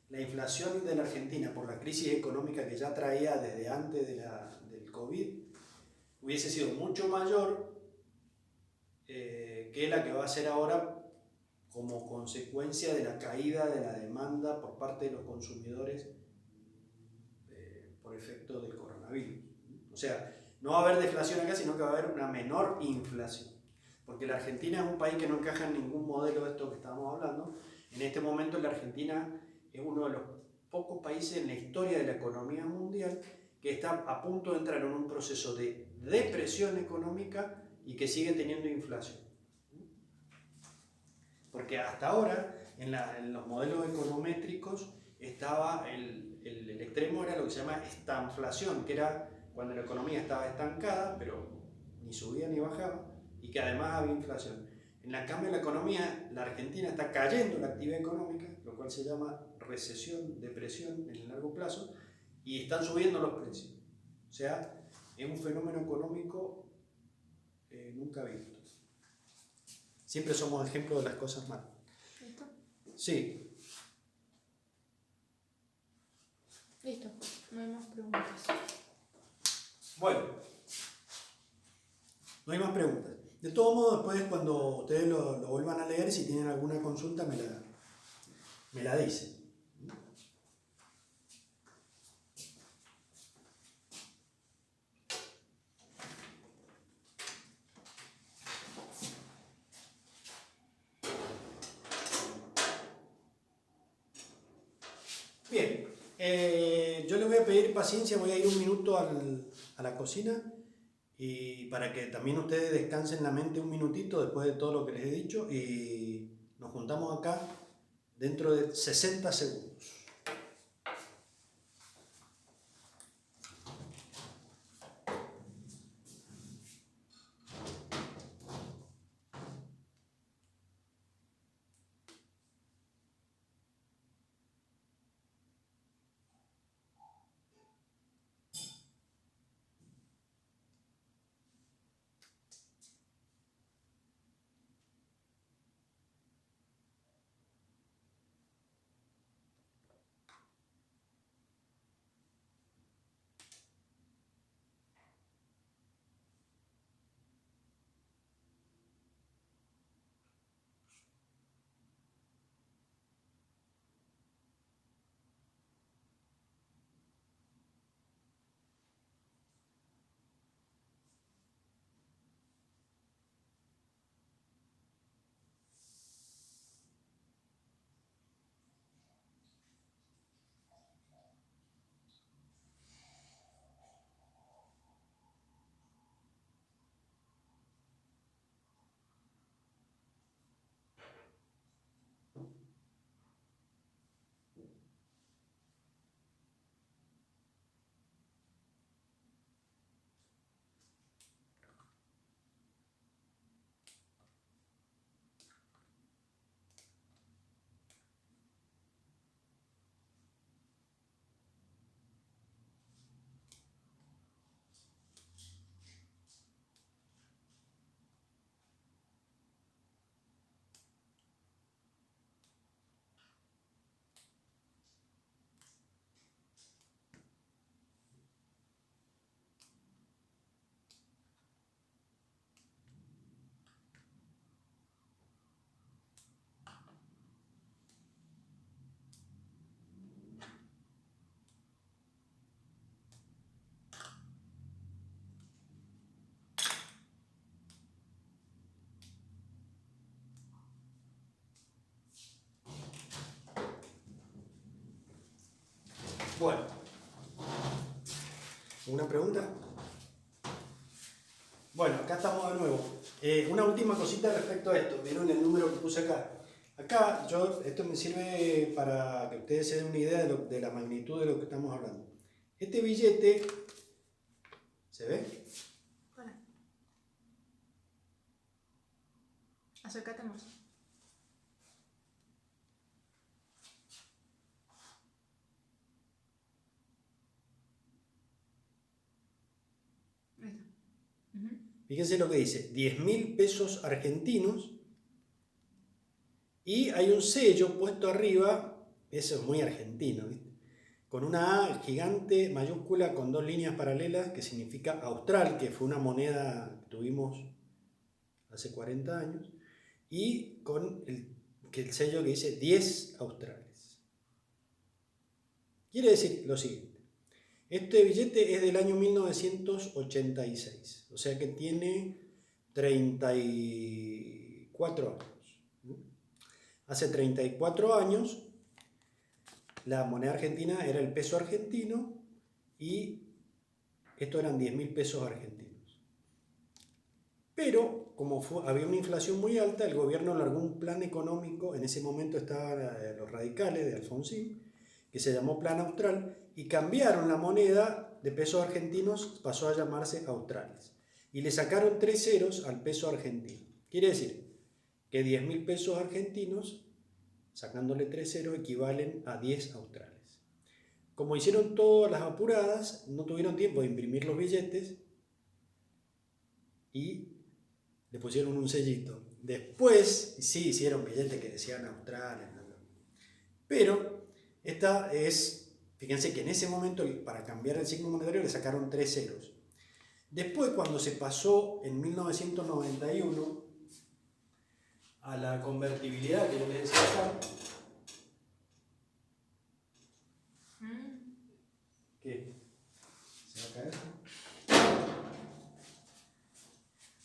la inflación de la Argentina por la crisis económica que ya traía desde antes del COVID hubiese sido mucho mayor que la que va a ser ahora como consecuencia de la caída de la demanda por parte de los consumidores por efecto del coronavirus. O sea, no va a haber deflación acá, sino que va a haber una menor inflación. Porque la Argentina es un país que no encaja en ningún modelo de esto que estábamos hablando. En este momento la Argentina es uno de los pocos países en la historia de la economía mundial que está a punto de entrar en un proceso de depresión económica y que sigue teniendo inflación. Porque hasta ahora, en los modelos econométricos, estaba el extremo era lo que se llama estanflación, que era cuando la economía estaba estancada, pero ni subía ni bajaba, y que además había inflación. En cambio, la economía, la Argentina está cayendo la actividad económica, lo cual se llama recesión, depresión en el largo plazo, y están subiendo los precios. O sea, es un fenómeno económico nunca visto. Siempre somos ejemplos de las cosas malas. ¿Listo? Sí. Listo, no hay más preguntas. Bueno, no hay más preguntas. De todos modos, después cuando ustedes lo vuelvan a leer, si tienen alguna consulta, me la dicen. Bien, yo les voy a pedir paciencia, voy a ir un minuto a la cocina y para que también ustedes descansen la mente un minutito después de todo lo que les he dicho y nos juntamos acá dentro de 60 segundos. Bueno, ¿una pregunta? Bueno, acá estamos de nuevo. Una última cosita respecto a esto. ¿Vieron el número que puse acá? Acá, esto me sirve para que ustedes se den una idea de la magnitud de lo que estamos hablando. Este billete, ¿se ve? Hola. Acércate más. Ahí está. Ujú. Fíjense lo que dice, 10.000 pesos argentinos y hay un sello puesto arriba, eso es muy argentino, ¿viste? Con una A gigante mayúscula con dos líneas paralelas que significa Austral, que fue una moneda que tuvimos hace 40 años, y con el sello que dice 10 australes. Quiere decir lo siguiente. Este billete es del año 1986, o sea que tiene 34 años. Hace 34 años la moneda argentina era el peso argentino y estos eran 10.000 pesos argentinos. Pero como había una inflación muy alta, el gobierno largó un plan económico, en ese momento estaban los radicales de Alfonsín, que se llamó Plan Austral, y cambiaron la moneda de pesos argentinos, pasó a llamarse australes. Y le sacaron 3 ceros al peso argentino. Quiere decir que 10.000 pesos argentinos, sacándole 3 ceros, equivalen a 10 australes. Como hicieron todas las apuradas, no tuvieron tiempo de imprimir los billetes y le pusieron un sellito. Después, sí hicieron billetes que decían australes, pero esta es, fíjense que en ese momento para cambiar el signo monetario le sacaron 3 ceros. Después, cuando se pasó en 1991 a la convertibilidad que yo les decía acá, ¿qué? ¿Se va a caer?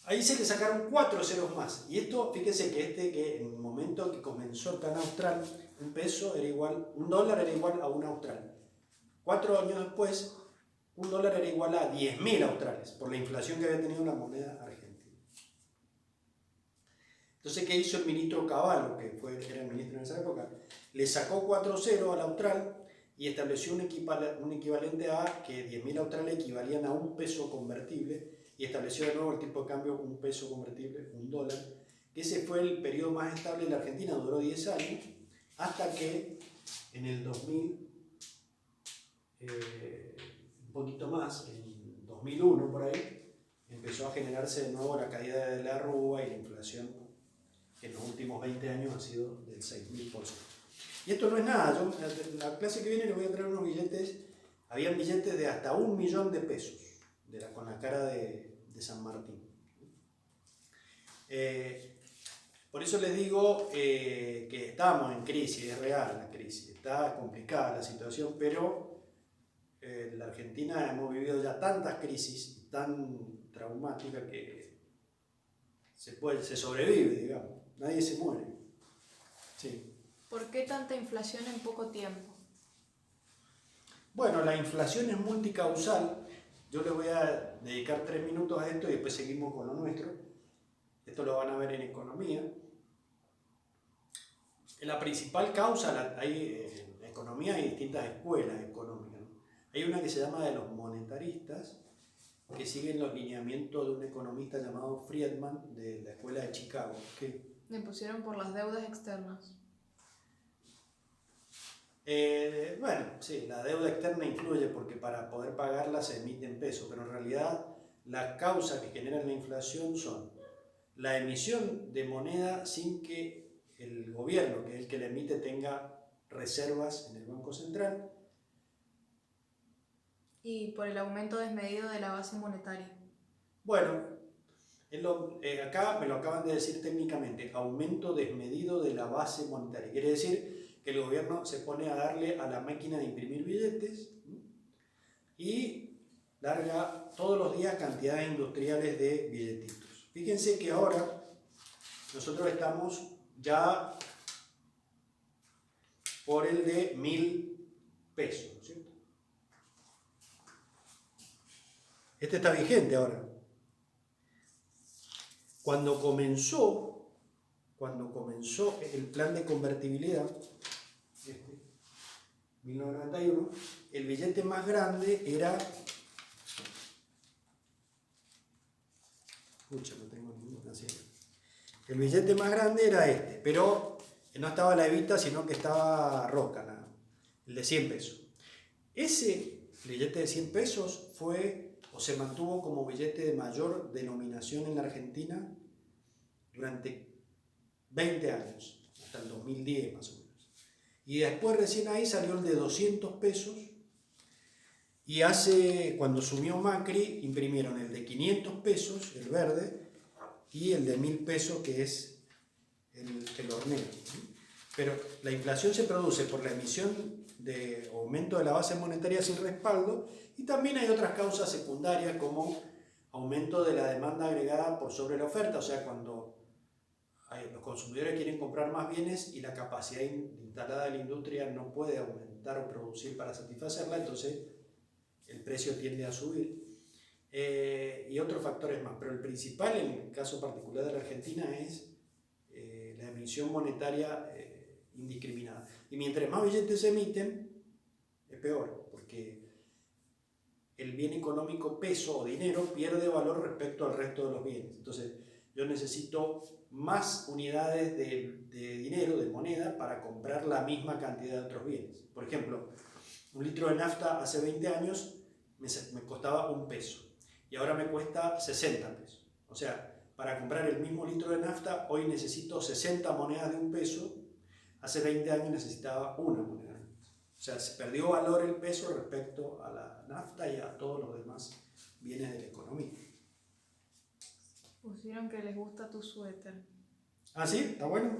Ahí se le sacaron 4 ceros más. Y esto, fíjense que en el momento que comenzó el plan austral, un dólar era igual a un austral. 4 años después, un dólar era igual a 10.000 australes, por la inflación que había tenido la moneda argentina. Entonces, ¿qué hizo el ministro Cavallo, que era el ministro en esa época? Le sacó 4 ceros al austral y estableció un equivalente a que 10.000 australes equivalían a un peso convertible, y estableció de nuevo el tipo de cambio un peso convertible, un dólar, que ese fue el periodo más estable en la Argentina, duró 10 años, hasta que en el 2000, un poquito más, en 2001 por ahí, empezó a generarse de nuevo la caída de la Rúa y la inflación, que en los últimos 20 años ha sido del 6.000%. Y esto no es nada, en la clase que viene les voy a traer unos billetes, habían billetes de hasta 1 millón de pesos, con la cara de San Martín. Por eso les digo que estamos en crisis, es real la crisis, está complicada la situación, pero en la Argentina hemos vivido ya tantas crisis tan traumáticas que se sobrevive, digamos, nadie se muere. Sí. ¿Por qué tanta inflación en poco tiempo? Bueno, la inflación es multicausal. Yo les voy a dedicar 3 minutos a esto y después seguimos con lo nuestro. Esto lo van a ver en economía. La principal causa, en economía hay distintas escuelas económicas, ¿no? Hay una que se llama de los monetaristas, que siguen los lineamientos de un economista llamado Friedman de la escuela de Chicago. ¿Qué? Me pusieron por las deudas externas. Bueno, sí, la deuda externa influye porque para poder pagarla se emite en pesos, pero en realidad las causas que generan la inflación son la emisión de moneda sin que el gobierno, que es el que la emite, tenga reservas en el Banco Central. Y por el aumento desmedido de la base monetaria. Bueno, acá me lo acaban de decir técnicamente, aumento desmedido de la base monetaria. Quiere decir que el gobierno se pone a darle a la máquina de imprimir billetes y larga todos los días cantidades industriales de billetitos. Fíjense que ahora nosotros estamos ya por el de 1.000 pesos, ¿cierto? Este está vigente ahora. Cuando comenzó el plan de convertibilidad, 1991, el billete más grande era... Escucha, no tengo ninguna señal. El billete más grande era este, pero no estaba la evita, sino que estaba Roca, nada. El de 100 pesos. Ese billete de 100 pesos fue o se mantuvo como billete de mayor denominación en la Argentina durante 20 años, hasta el 2010 más o menos. Y después recién ahí salió el de 200 pesos y cuando sumió Macri, imprimieron el de 500 pesos, el verde, y el de 1000 pesos, que es el hornero. Pero la inflación se produce por la emisión de aumento de la base monetaria sin respaldo, y también hay otras causas secundarias como aumento de la demanda agregada por sobre la oferta, o sea, cuando los consumidores quieren comprar más bienes y la capacidad instalada de la industria no puede aumentar o producir para satisfacerla, entonces el precio tiende a subir. Y otros factores más, pero el principal en el caso particular de la Argentina es la emisión monetaria indiscriminada. Y mientras más billetes se emiten, es peor, porque el bien económico peso o dinero pierde valor respecto al resto de los bienes. Entonces, yo necesito más unidades de dinero, de moneda, para comprar la misma cantidad de otros bienes. Por ejemplo, un litro de nafta hace 20 años me costaba 1 peso y ahora me cuesta 60 pesos. O sea, para comprar el mismo litro de nafta, hoy necesito 60 monedas de 1 peso, hace 20 años necesitaba una moneda. O sea, se perdió valor el peso respecto a la nafta y a todos los demás bienes de la economía. Pusieron que les gusta tu suéter. ¿Ah, sí? ¿Está bueno?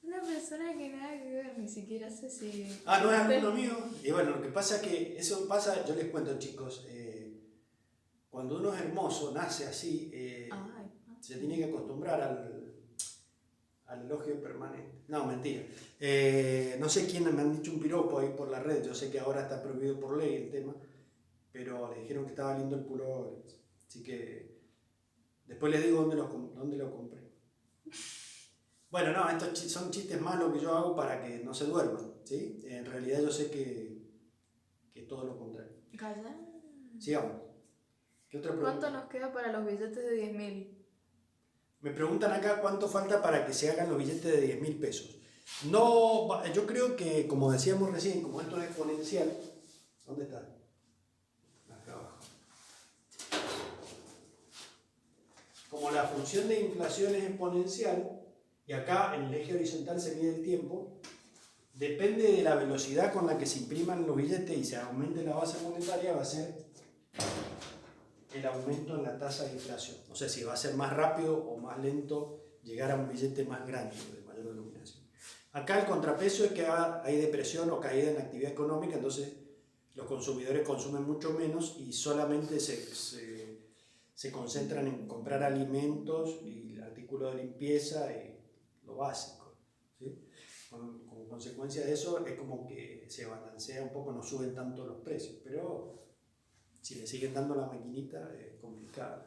Una persona que nada que ver, ni siquiera sé si... Ah, no es alumno mío. Y bueno, lo que pasa es que eso pasa, yo les cuento, chicos, cuando uno es hermoso, nace así, se tiene que acostumbrar al elogio permanente. No, mentira. No sé quién me han dicho un piropo ahí por la red, yo sé que ahora está prohibido por ley el tema, pero le dijeron que estaba lindo el pullover. Así que después les digo dónde lo compré. Bueno, no, estos son chistes malos que yo hago para que no se duerman, ¿sí? En realidad yo sé que es todo lo contrario. Calla. Sigamos. ¿Qué otra pregunta? ¿Cuánto nos queda para los billetes de 10.000? Me preguntan acá cuánto falta para que se hagan los billetes de 10.000 pesos. No, yo creo que, como decíamos recién, como esto es exponencial, ¿dónde está? Acá abajo. Como la función de inflación es exponencial, y acá en el eje horizontal se mide el tiempo, depende de la velocidad con la que se impriman los billetes y se aumente la base monetaria, va a ser el aumento en la tasa de inflación. O sea, si va a ser más rápido o más lento llegar a un billete más grande, de mayor denominación. Acá el contrapeso es que hay depresión o caída en la actividad económica, entonces los consumidores consumen mucho menos y solamente se concentran en comprar alimentos y artículos de limpieza y lo básico, ¿sí? Como consecuencia de eso es como que se balancea un poco, no suben tanto los precios, pero si le siguen dando la maquinita es complicado.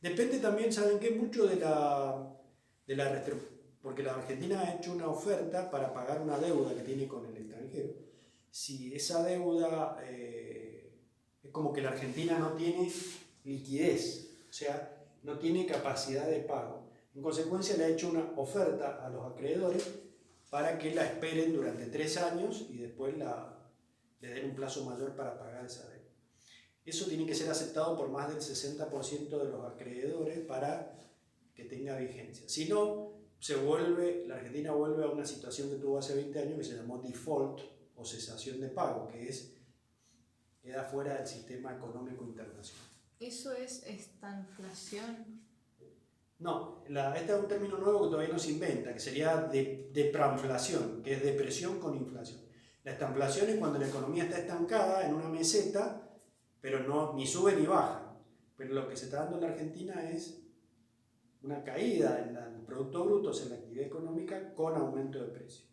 Depende también, ¿saben qué? Mucho porque la Argentina ha hecho una oferta para pagar una deuda que tiene con el extranjero. Si esa deuda es como que la Argentina no tiene liquidez, o sea, no tiene capacidad de pago. En consecuencia, le ha hecho una oferta a los acreedores para que la esperen durante 3 años y después le den un plazo mayor para pagar esa deuda. Eso tiene que ser aceptado por más del 60% de los acreedores para que tenga vigencia. Si no, la Argentina vuelve a una situación que tuvo hace 20 años que se llamó default o cesación de pago, que queda fuera del sistema económico internacional. ¿Eso es estanflación? No, este es un término nuevo que todavía no se inventa, que sería deprainflación, que es depresión con inflación. La estanflación es cuando la economía está estancada en una meseta, pero ni sube ni baja. Pero lo que se está dando en la Argentina es una caída en el Producto Bruto, o sea, en la actividad económica, con aumento de precio.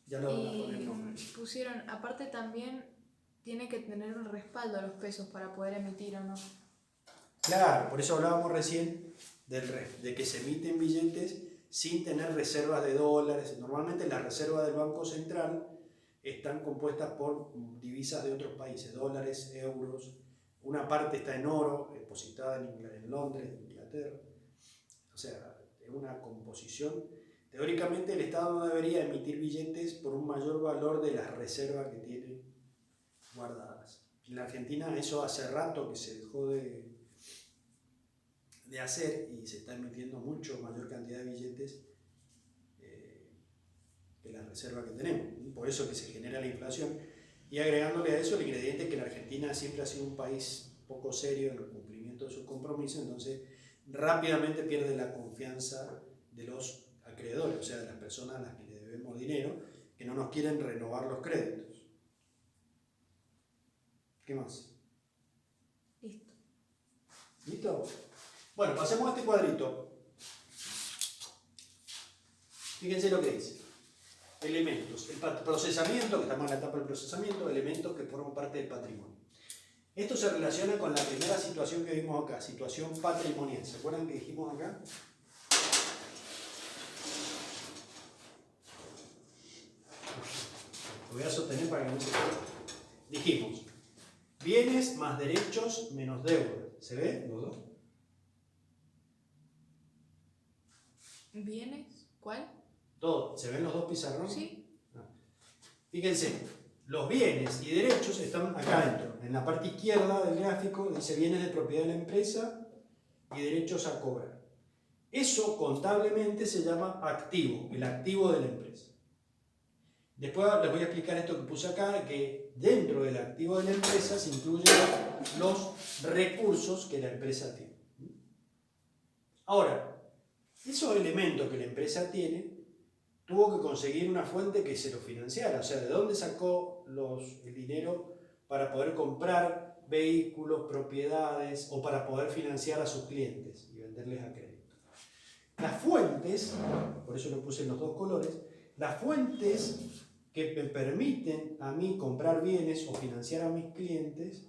Ya lo Y pusieron, aparte también tiene que tener un respaldo a los pesos para poder emitir o no. Claro, por eso hablábamos recién de que se emiten billetes sin tener reservas de dólares. Normalmente las reservas del Banco Central están compuestas por divisas de otros países, dólares, euros. Una parte está en oro, depositada en Londres, Inglaterra. O sea, es una composición. Teóricamente el Estado no debería emitir billetes por un mayor valor de las reservas que tiene guardadas. En la Argentina eso hace rato que se dejó de hacer y se está emitiendo mucho mayor cantidad de billetes que la reserva que tenemos. Por eso que se genera la inflación. Y agregándole a eso el ingrediente que la Argentina siempre ha sido un país poco serio en el cumplimiento de sus compromisos, entonces rápidamente pierde la confianza de los acreedores, o sea, de las personas a las que le debemos dinero, que no nos quieren renovar los créditos. ¿Qué más? Listo. ¿Listo? Bueno, pasemos a este cuadrito. Fíjense lo que dice. Elementos. El procesamiento, que estamos en la etapa del procesamiento, elementos que forman parte del patrimonio. Esto se relaciona con la primera situación que vimos acá, situación patrimonial. ¿Se acuerdan que dijimos acá? Lo voy a sostener para que no se pierda. Dijimos, bienes más derechos menos deuda. ¿Se ve los dos? ¿Bienes? ¿Cuál? Todo. ¿Se ven los dos pizarrones? Sí. Fíjense, los bienes y derechos están acá adentro. En la parte izquierda del gráfico dice bienes de propiedad de la empresa y derechos a cobrar. Eso contablemente se llama activo, el activo de la empresa. Después les voy a explicar esto que puse acá, que dentro del activo de la empresa se incluyen los recursos que la empresa tiene. Ahora, esos elementos que la empresa tiene, tuvo que conseguir una fuente que se lo financiara. O sea, ¿de dónde sacó el dinero para poder comprar vehículos, propiedades o para poder financiar a sus clientes y venderles a crédito? Las fuentes, por eso lo puse en los dos colores, las fuentes que me permiten a mí comprar bienes o financiar a mis clientes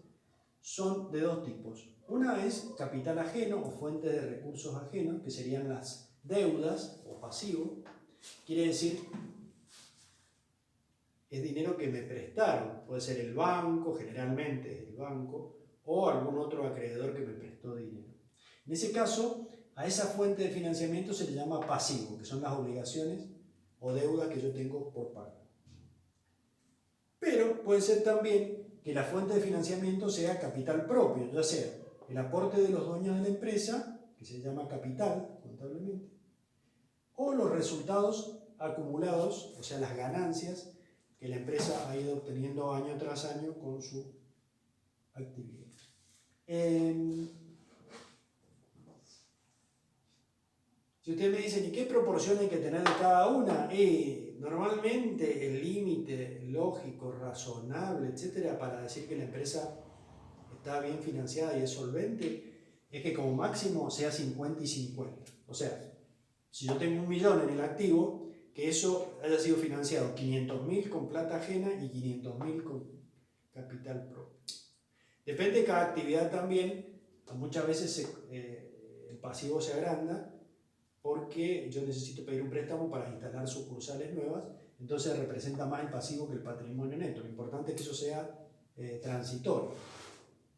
son de dos tipos. Una es capital ajeno o fuentes de recursos ajenos, que serían las deudas o pasivos. Quiere decir, es dinero que me prestaron. Puede ser el banco, generalmente el banco, o algún otro acreedor que me prestó dinero. En ese caso, a esa fuente de financiamiento se le llama pasivo, que son las obligaciones o deudas que yo tengo por pagar. Pero puede ser también que la fuente de financiamiento sea capital propio, ya sea el aporte de los dueños de la empresa, que se llama capital contablemente, o los resultados acumulados, o sea, las ganancias que la empresa ha ido obteniendo año tras año con su actividad. Si ustedes me dicen, ¿y qué proporción hay que tener de cada una? Normalmente el límite lógico, razonable, etcétera, para decir que la empresa está bien financiada y es solvente, es que como máximo sea 50 y 50. O sea, si yo tengo 1 millón en el activo, que eso haya sido financiado 500.000 con plata ajena y 500.000 con capital propio. Depende de cada actividad también, muchas veces el pasivo se agranda porque yo necesito pedir un préstamo para instalar sucursales nuevas, entonces representa más el pasivo que el patrimonio neto. Lo importante es que eso sea transitorio.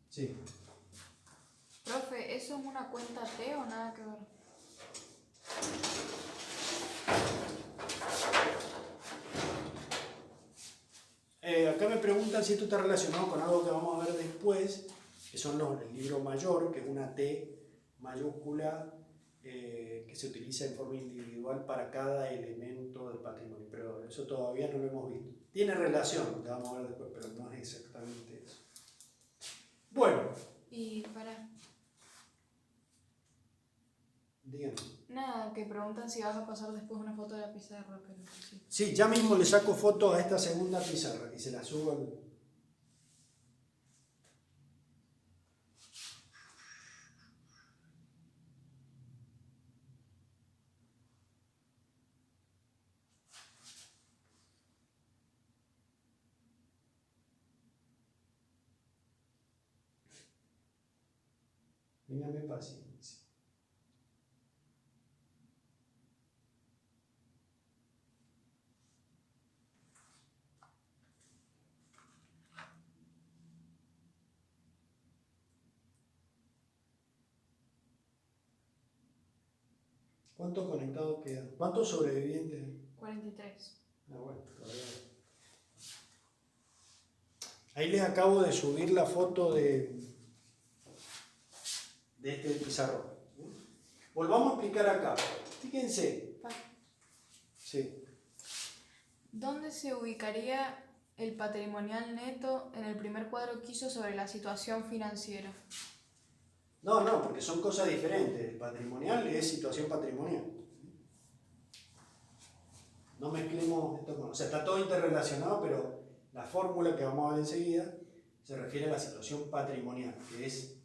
Sí. Profe, ¿eso es una cuenta T o nada que ver? Acá me preguntan si esto está relacionado con algo que vamos a ver después, que son el libro mayor, que es una T mayúscula que se utiliza en forma individual para cada elemento del patrimonio, pero eso todavía no lo hemos visto. Tiene relación, lo vamos a ver después, pero no es exactamente eso. Bueno. Y para... Díganme. Nada, que preguntan si vas a pasar después una foto de la pizarra, pero sí. Sí, ya mismo le saco foto a esta segunda pizarra y se la subo al... Téngame paciencia. ¿Cuántos conectados quedan? ¿Cuántos sobrevivientes hay? 43. Ah, bueno, todavía. Ahí les acabo de subir la foto de este pizarrón. Volvamos a explicar acá. Fíjense. Sí. ¿Dónde se ubicaría el patrimonial neto en el primer cuadro que hizo sobre la situación financiera? No, porque son cosas diferentes. El patrimonial es situación patrimonial. No mezclemos esto con... O sea, está todo interrelacionado, pero la fórmula que vamos a ver enseguida se refiere a la situación patrimonial, que es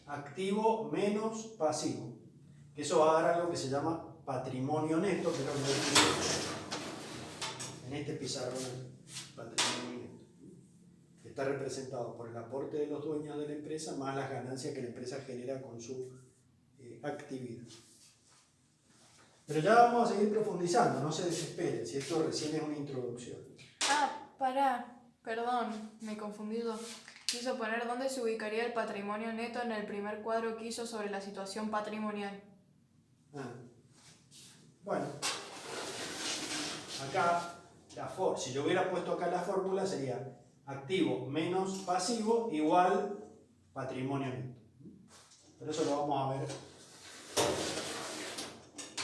activo menos pasivo. Que eso va a dar algo que se llama patrimonio neto, que es lo que voy a escribir en este pizarrón, patrimonio neto. Está representado por el aporte de los dueños de la empresa más las ganancias que la empresa genera con su actividad. Pero ya vamos a seguir profundizando, no se desesperen, si esto recién es una introducción. Perdón, me confundí yo. Quiso poner dónde se ubicaría el patrimonio neto en el primer cuadro que hizo sobre la situación patrimonial. Bueno, acá, si yo hubiera puesto acá la fórmula sería activo menos pasivo igual patrimonio neto. Pero eso lo vamos a ver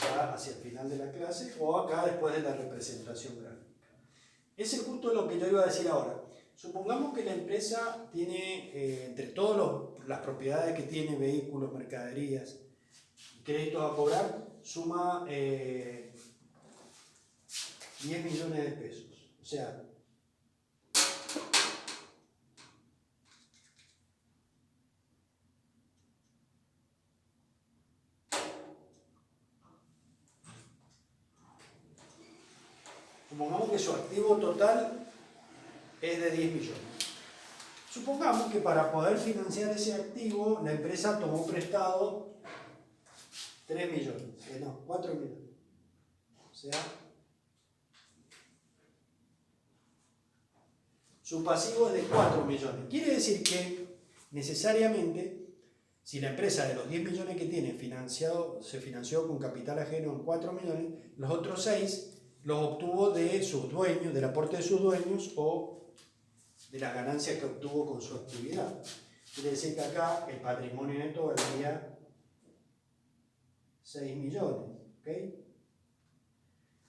ya hacia el final de la clase o acá después de la representación gráfica. Ese es justo lo que yo iba a decir ahora. Supongamos que la empresa tiene, entre todas las propiedades que tiene, vehículos, mercaderías, créditos a cobrar, suma 10 millones de pesos. O sea, supongamos que su activo total es de 10 millones. Supongamos que para poder financiar ese activo, la empresa tomó prestado 3 millones, 4 millones. O sea, su pasivo es de 4 millones. Quiere decir que necesariamente, si la empresa de los 10 millones que tiene se financió con capital ajeno en 4 millones, los otros 6 los obtuvo de sus dueños, del aporte de sus dueños o de las ganancias que obtuvo con su actividad. Quiere decir que acá el patrimonio neto valdría 6 millones. ¿Okay?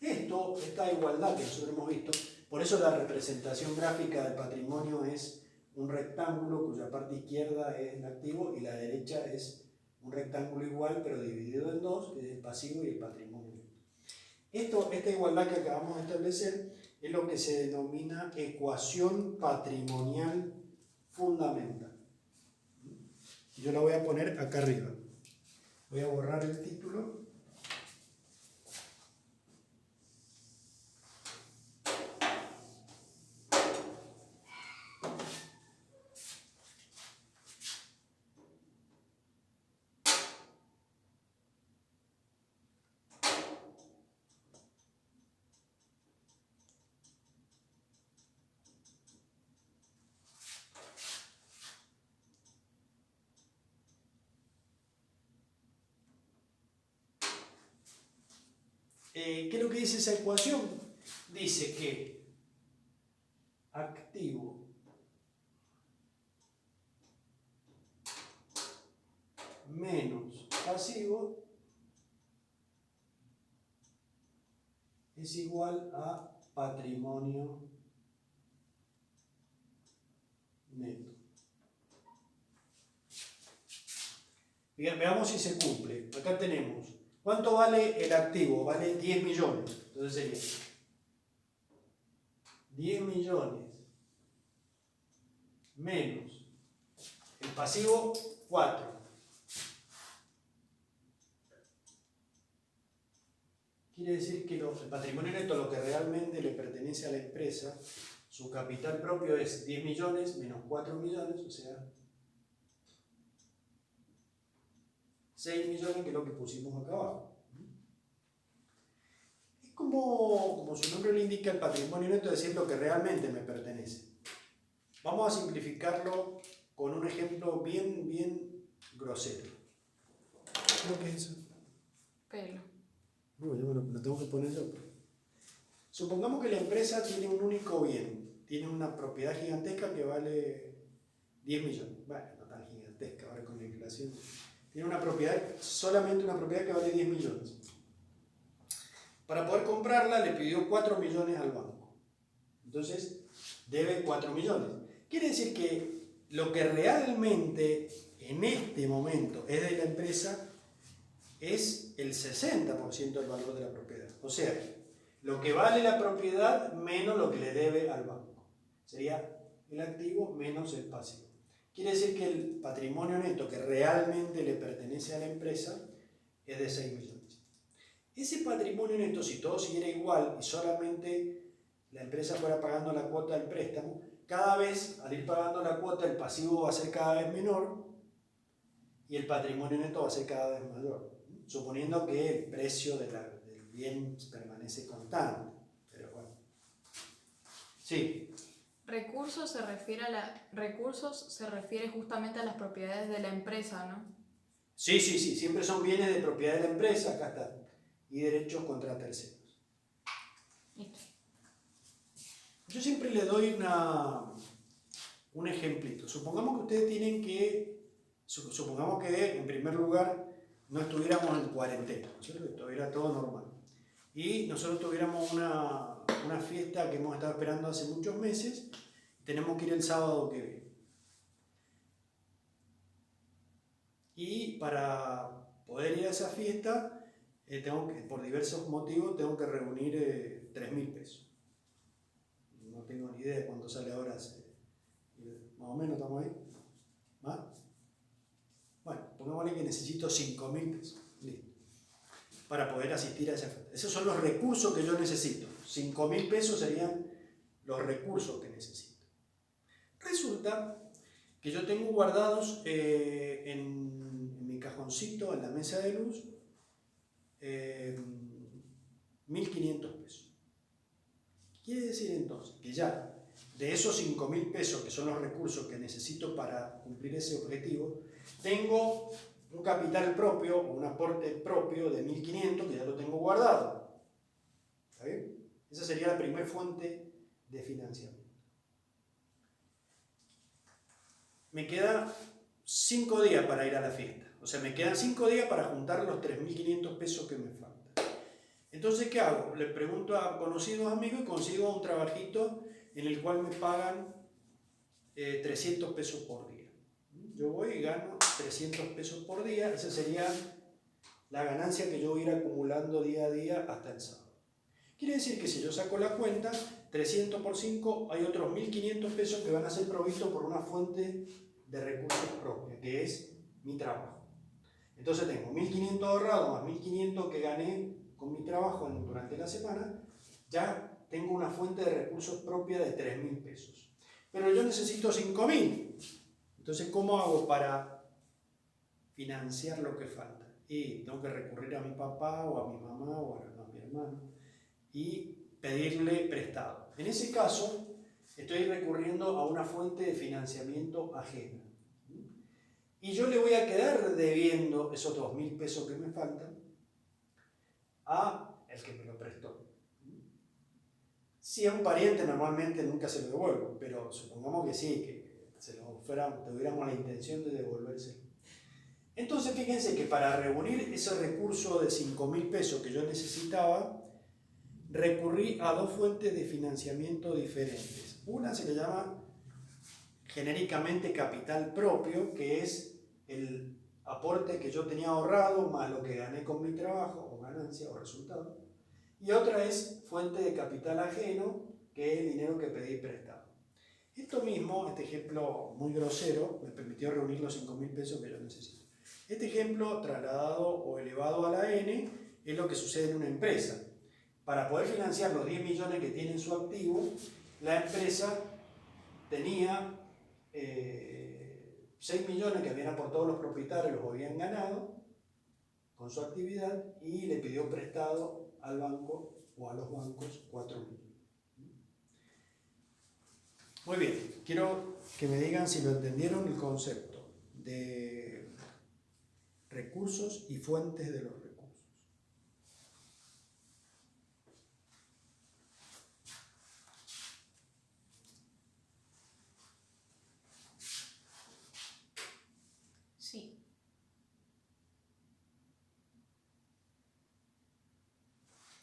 Esta igualdad que nosotros hemos visto, por eso la representación gráfica del patrimonio es un rectángulo cuya parte izquierda es el activo y la derecha es un rectángulo igual pero dividido en dos, que es el pasivo y el patrimonio neto. Esta igualdad que acabamos de establecer es lo que se denomina ecuación patrimonial fundamental. Yo la voy a poner acá arriba. Voy a borrar el título. ¿Qué es lo que dice esa ecuación? Dice que activo menos pasivo es igual a patrimonio neto. Bien, veamos si se cumple. Acá tenemos, ¿cuánto vale el activo? Vale 10 millones. Entonces sería 10 millones menos el pasivo 4. Quiere decir que el patrimonio neto, lo que realmente le pertenece a la empresa, Su capital propio es 10 millones menos 4 millones, o sea, 6 millones, que es lo que pusimos acá abajo. Es como su nombre lo indica, el patrimonio neto, es decir, lo que realmente me pertenece. Vamos a simplificarlo con un ejemplo bien grosero. ¿Qué es lo que es eso? Pelo. No, yo me lo tengo que poner yo. Supongamos que la empresa tiene un único bien, tiene una propiedad gigantesca que vale 10 millones. Bueno, no tan gigantesca, ahora con la inflación. Tiene una propiedad, solamente una propiedad que vale 10 millones. Para poder comprarla le pidió 4 millones al banco. Entonces, debe 4 millones. Quiere decir que lo que realmente en este momento es de la empresa es el 60% del valor de la propiedad. O sea, lo que vale la propiedad menos lo que le debe al banco. Sería el activo menos el pasivo. Quiere decir que el patrimonio neto que realmente le pertenece a la empresa es de 6 millones. Ese patrimonio neto, si todo siguiera igual y solamente la empresa fuera pagando la cuota del préstamo, cada vez al ir pagando la cuota el pasivo va a ser cada vez menor y el patrimonio neto va a ser cada vez mayor, suponiendo que el precio del bien permanece constante. Pero bueno. Sí. Recursos se refiere justamente a las propiedades de la empresa, ¿no? Sí, siempre son bienes de propiedad de la empresa, acá está. Y derechos contra terceros. Listo. Yo siempre le doy un ejemplito. Supongamos que ustedes tienen supongamos que en primer lugar no estuviéramos en cuarentena, ¿no es cierto? Que estuviera todo normal. Y nosotros tuviéramos una fiesta que hemos estado esperando hace muchos meses, tenemos que ir el sábado que viene. Y para poder ir a esa fiesta, por diversos motivos, tengo que reunir 3.000 pesos. No tengo ni idea de cuánto sale ahora. Más o menos estamos ahí. ¿Más? Bueno, pongámosle que necesito 5.000 pesos. Listo. Para poder asistir a esa fiesta. Esos son los recursos que yo necesito. 5.000 pesos serían los recursos que necesito. Resulta que yo tengo guardados en mi cajoncito, en la mesa de luz, 1.500 pesos. Quiere decir entonces que ya de esos 5.000 pesos, que son los recursos que necesito para cumplir ese objetivo, tengo un capital propio o un aporte propio de 1.500 que ya lo tengo guardado. ¿Está bien? Esa sería la primera fuente de financiamiento. Me quedan 5 días para ir a la fiesta. O sea, me quedan 5 días para juntar los 3.500 pesos que me faltan. Entonces, ¿qué hago? Le pregunto a conocidos amigos y consigo un trabajito en el cual me pagan 300 pesos por día. Yo voy y gano 300 pesos por día. Esa sería la ganancia que yo voy a ir acumulando día a día hasta el sábado. Quiere decir que si yo saco la cuenta, 300 por 5, hay otros 1.500 pesos que van a ser provistos por una fuente de recursos propios, que es mi trabajo. Entonces tengo 1.500 ahorrados más 1.500 que gané con mi trabajo durante la semana, ya tengo una fuente de recursos propia de 3.000 pesos. Pero yo necesito 5.000. Entonces, ¿cómo hago para financiar lo que falta? Y tengo que recurrir a mi papá o a mi mamá o a mi hermano y pedirle prestado. En ese caso, estoy recurriendo a una fuente de financiamiento ajena. Y yo le voy a quedar debiendo esos 2.000 pesos que me faltan a el que me lo prestó. Si es un pariente, normalmente nunca se lo devuelvo, pero supongamos que sí, que tuviéramos la intención de devolvérselo. Entonces, fíjense que para reunir ese recurso de 5.000 pesos que yo necesitaba, recurrí a 2 fuentes de financiamiento diferentes. Una se le llama genéricamente capital propio, que es el aporte que yo tenía ahorrado más lo que gané con mi trabajo, o ganancia o resultado. Y otra es fuente de capital ajeno, que es el dinero que pedí prestado. Esto mismo, este ejemplo muy grosero, me permitió reunir los 5.000 pesos que yo necesito. Este ejemplo trasladado o elevado a la N es lo que sucede en una empresa. Para poder financiar los 10 millones que tiene en su activo, la empresa tenía 6 millones que habían aportado los propietarios, los habían ganado con su actividad y le pidió prestado al banco o a los bancos 4 millones. Muy bien, quiero que me digan si lo entendieron el concepto de recursos y fuentes de los recursos. Sí.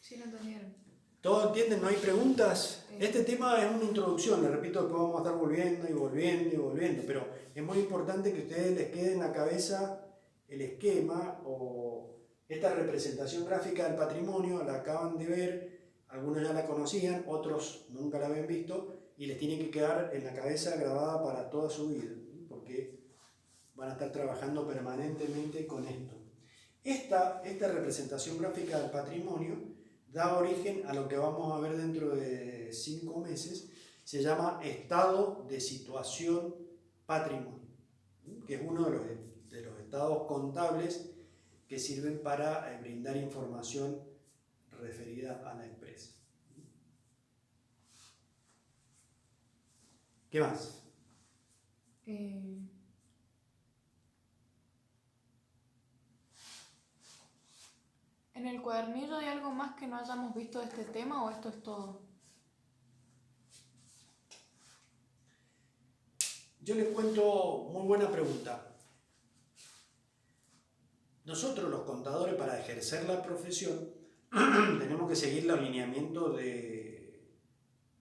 Sí lo entendieron. ¿Todos entienden? ¿No hay preguntas? Este tema es una introducción, les repito que vamos a estar volviendo y volviendo y volviendo, pero es muy importante que a ustedes les quede en la cabeza el esquema o esta representación gráfica del patrimonio, la acaban de ver, algunos ya la conocían, otros nunca la habían visto y les tiene que quedar en la cabeza grabada para toda su vida, porque van a estar trabajando permanentemente con esto. Esta representación gráfica del patrimonio da origen a lo que vamos a ver dentro de 5 meses, se llama estado de situación patrimonio, que es uno de los estados contables que sirven para brindar información referida a la empresa. ¿Qué más? ¿En el cuadernillo hay algo más que no hayamos visto de este tema o esto es todo? Yo les cuento, muy buena pregunta. Nosotros los contadores, para ejercer la profesión, tenemos que seguir los lineamientos de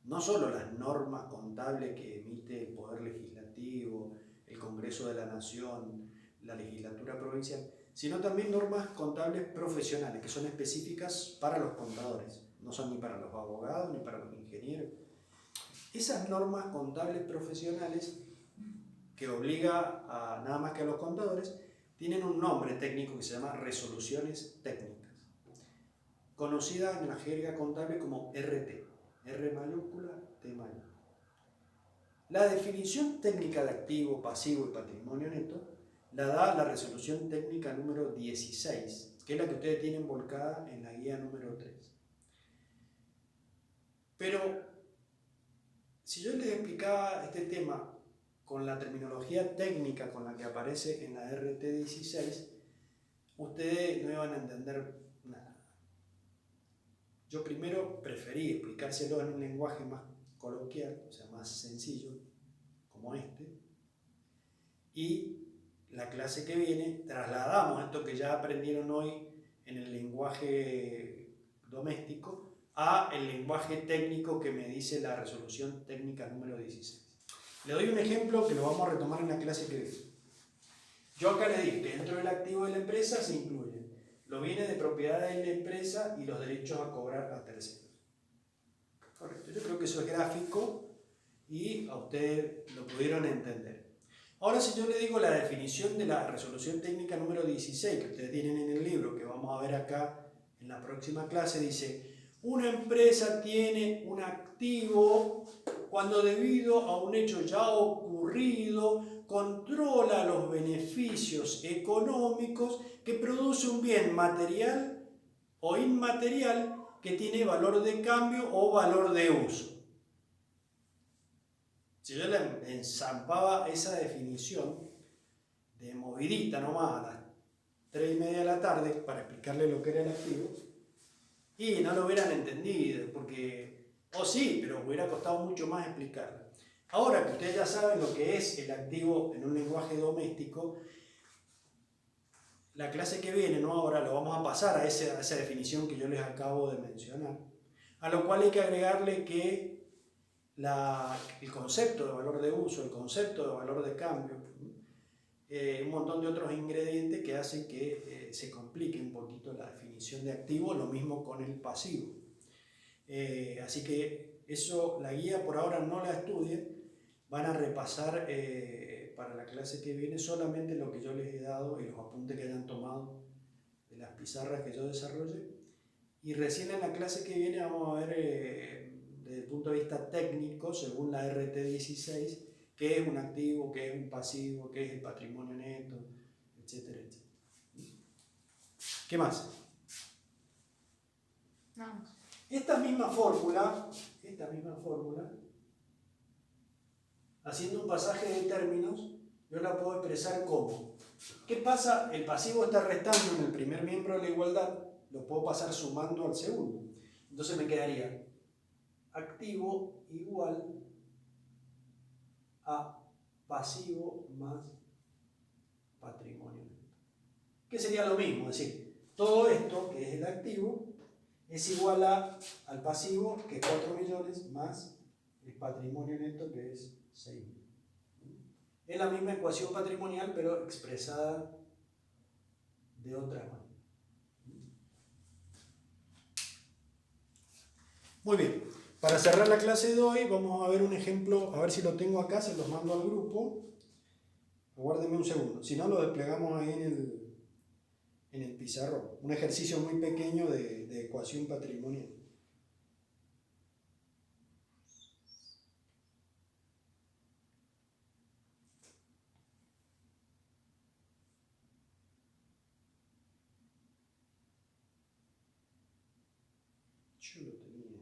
no solo las normas contables que emite el Poder Legislativo, el Congreso de la Nación, la legislatura provincial, sino también normas contables profesionales, que son específicas para los contadores, no son ni para los abogados ni para los ingenieros. Esas normas contables profesionales, que obliga a nada más que a los contadores, tienen un nombre técnico que se llama resoluciones técnicas, conocidas en la jerga contable como RT, R mayúscula, T mayúscula. La definición técnica de activo, pasivo y patrimonio neto la da la resolución técnica número 16, que es la que ustedes tienen volcada en la guía número 3. Pero si yo les explicaba este tema con la terminología técnica con la que aparece en la RT16, ustedes no iban a entender nada. Yo primero preferí explicárselo en un lenguaje más coloquial, o sea, más sencillo, como este, y la clase que viene trasladamos esto que ya aprendieron hoy en el lenguaje doméstico a el lenguaje técnico que me dice la resolución técnica número 16. Le doy un ejemplo que lo vamos a retomar en la clase que viene. Yo acá le dije que dentro del activo de la empresa se incluyen los bienes de propiedad de la empresa y los derechos a cobrar a terceros. Correcto, yo creo que eso es gráfico y a ustedes lo pudieron entender. Ahora, si yo le digo la definición de la resolución técnica número 16 que ustedes tienen en el libro, que vamos a ver acá en la próxima clase, dice: una empresa tiene un activo cuando, debido a un hecho ya ocurrido, controla los beneficios económicos que produce un bien material o inmaterial que tiene valor de cambio o valor de uso. Si yo le enzampaba esa definición de movidita nomás a las 3:30 de la tarde para explicarle lo que era el activo, y no lo hubieran entendido, porque, o sí, pero hubiera costado mucho más explicarlo. Ahora que ustedes ya saben lo que es el activo en un lenguaje doméstico, la clase que viene, ¿no? Ahora lo vamos a pasar a esa definición que yo les acabo de mencionar, a lo cual hay que agregarle que el concepto de valor de uso, el concepto de valor de cambio, un montón de otros ingredientes que hacen que se complique un poquito la definición de activo, lo mismo con el pasivo. Así que eso, la guía por ahora no la estudien, van a repasar para la clase que viene solamente lo que yo les he dado y los apuntes que hayan tomado de las pizarras que yo desarrolle, y recién en la clase que viene vamos a ver desde el punto de vista técnico, según la RT16, qué es un activo, qué es un pasivo, qué es el patrimonio neto, etcétera, etcétera. ¿Qué más? Nada más. Esta misma fórmula, haciendo un pasaje de términos, yo la puedo expresar como, ¿qué pasa? El pasivo está restando en el primer miembro de la igualdad, lo puedo pasar sumando al segundo. Entonces me quedaría activo igual a pasivo más patrimonio neto. Que sería lo mismo, es decir, todo esto, que es el activo, es igual al pasivo, que es 4 millones, más el patrimonio neto, que es 6 millones. Es la misma ecuación patrimonial, pero expresada de otra manera. Muy bien, para cerrar la clase de hoy vamos a ver un ejemplo, a ver si lo tengo acá, se los mando al grupo. Aguárdenme un segundo, si no lo desplegamos ahí en el pizarrón. Un ejercicio muy pequeño de ecuación patrimonial. Yo lo tenía.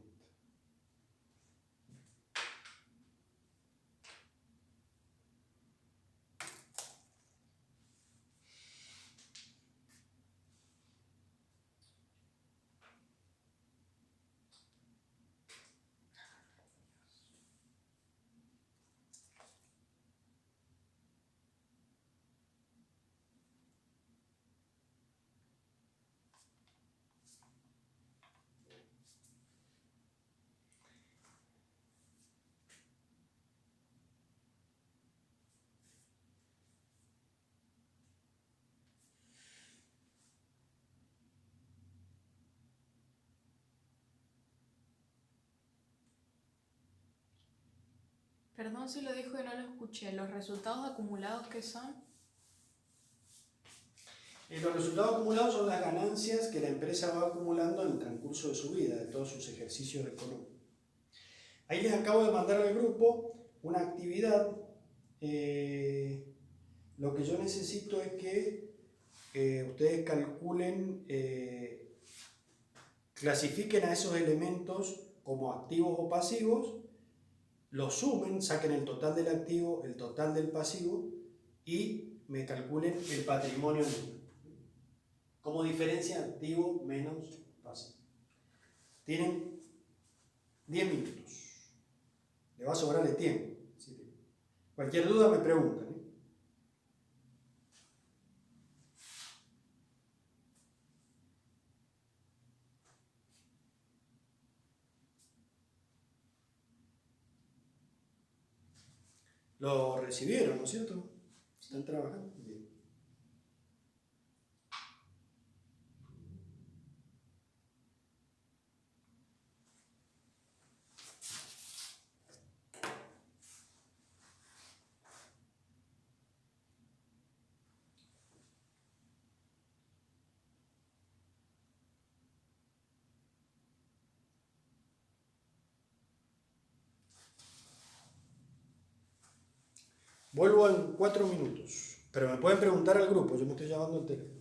Perdón si lo dijo y no lo escuché. ¿Los resultados acumulados qué son? Los resultados acumulados son las ganancias que la empresa va acumulando en el transcurso de su vida, de todos sus ejercicios económicos. Ahí les acabo de mandar al grupo una actividad. Lo que yo necesito es que ustedes calculen, clasifiquen a esos elementos como activos o pasivos, los sumen, saquen el total del activo, el total del pasivo y me calculen el patrimonio neto. Como diferencia activo menos pasivo. Tienen 10 minutos. Le va a sobrar el tiempo. Cualquier duda me preguntan. Lo recibieron, ¿no es cierto? ¿Están trabajando? Bien. Vuelvo en 4 minutos, pero me pueden preguntar al grupo, yo me estoy llamando el teléfono.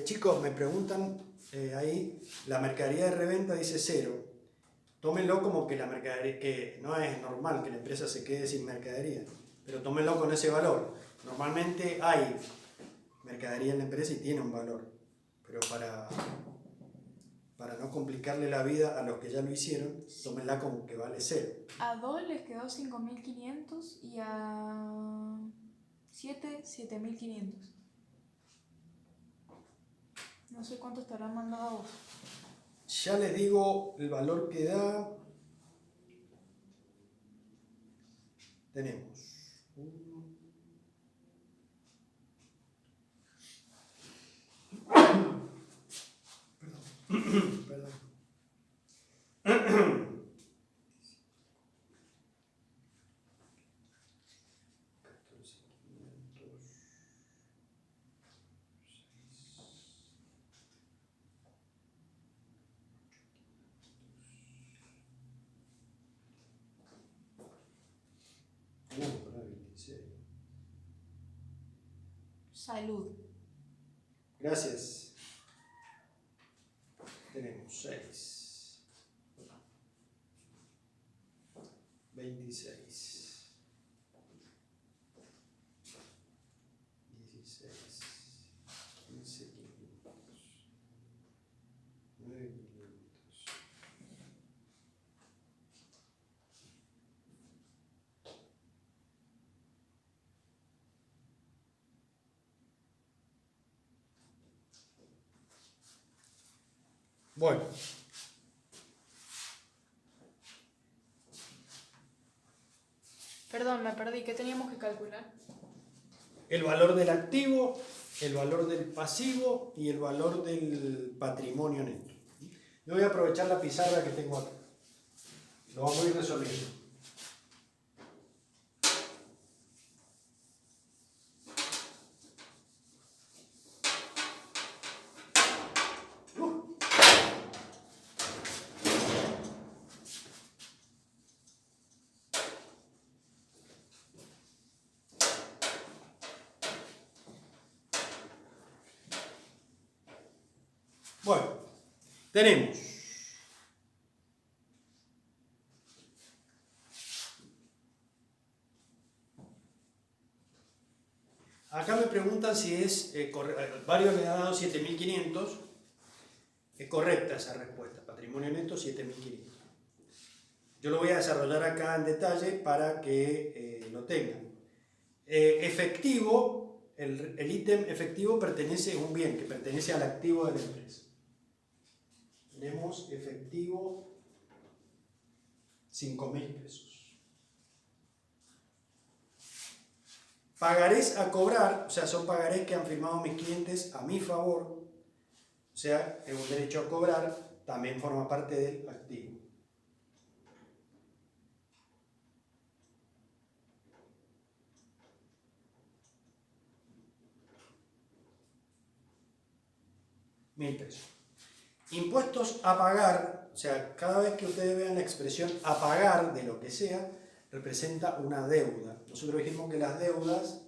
Chicos, me preguntan ahí, la mercadería de reventa dice 0. Tómenlo como que la mercadería, que no es normal que la empresa se quede sin mercadería, pero tómenlo con ese valor. Normalmente hay mercadería en la empresa y tiene un valor, pero para no complicarle la vida a los que ya lo hicieron, tómenla como que vale 0. A 2 les quedó 5.500 y a 7, 7.500. No sé cuántos te habrán mandado a vos. Ya les digo el valor que da. Tenemos 1. Perdón. 26. Salud. Gracias. Tenemos 6. 26. 16. 15, 500. 9, 500. Bueno. Perdón, me perdí. ¿Qué teníamos que calcular? El valor del activo, el valor del pasivo y el valor del patrimonio neto. Yo voy a aprovechar la pizarra que tengo acá. Lo vamos a ir resolviendo. Bueno, tenemos acá me preguntan si es varios le ha dado 7.500. Es correcta esa respuesta, patrimonio neto 7.500. Yo lo voy a desarrollar acá en detalle para que lo tengan. Efectivo, el ítem efectivo pertenece a un bien que pertenece al activo de la empresa. Tenemos efectivo 5.000 pesos. Pagarés a cobrar, o sea, son pagarés que han firmado mis clientes a mi favor, o sea, es un derecho a cobrar, también forma parte del activo. $1.000. Impuestos a pagar, o sea, cada vez que ustedes vean la expresión a pagar de lo que sea, representa una deuda. Nosotros dijimos que las deudas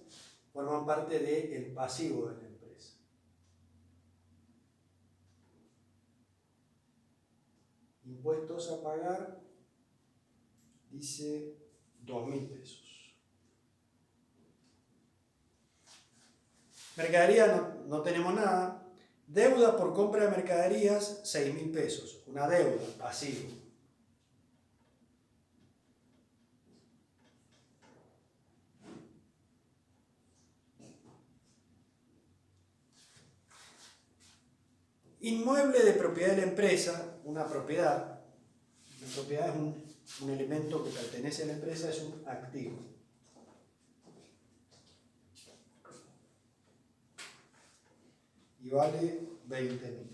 forman parte del pasivo de la empresa. Impuestos a pagar, dice $2.000 pesos. Mercadería no tenemos nada. Deuda por compra de mercaderías, $6.000 pesos. Una deuda, pasivo. Inmueble de propiedad de la empresa, una propiedad. La propiedad es un elemento que pertenece a la empresa, es un activo. Y vale 20.000.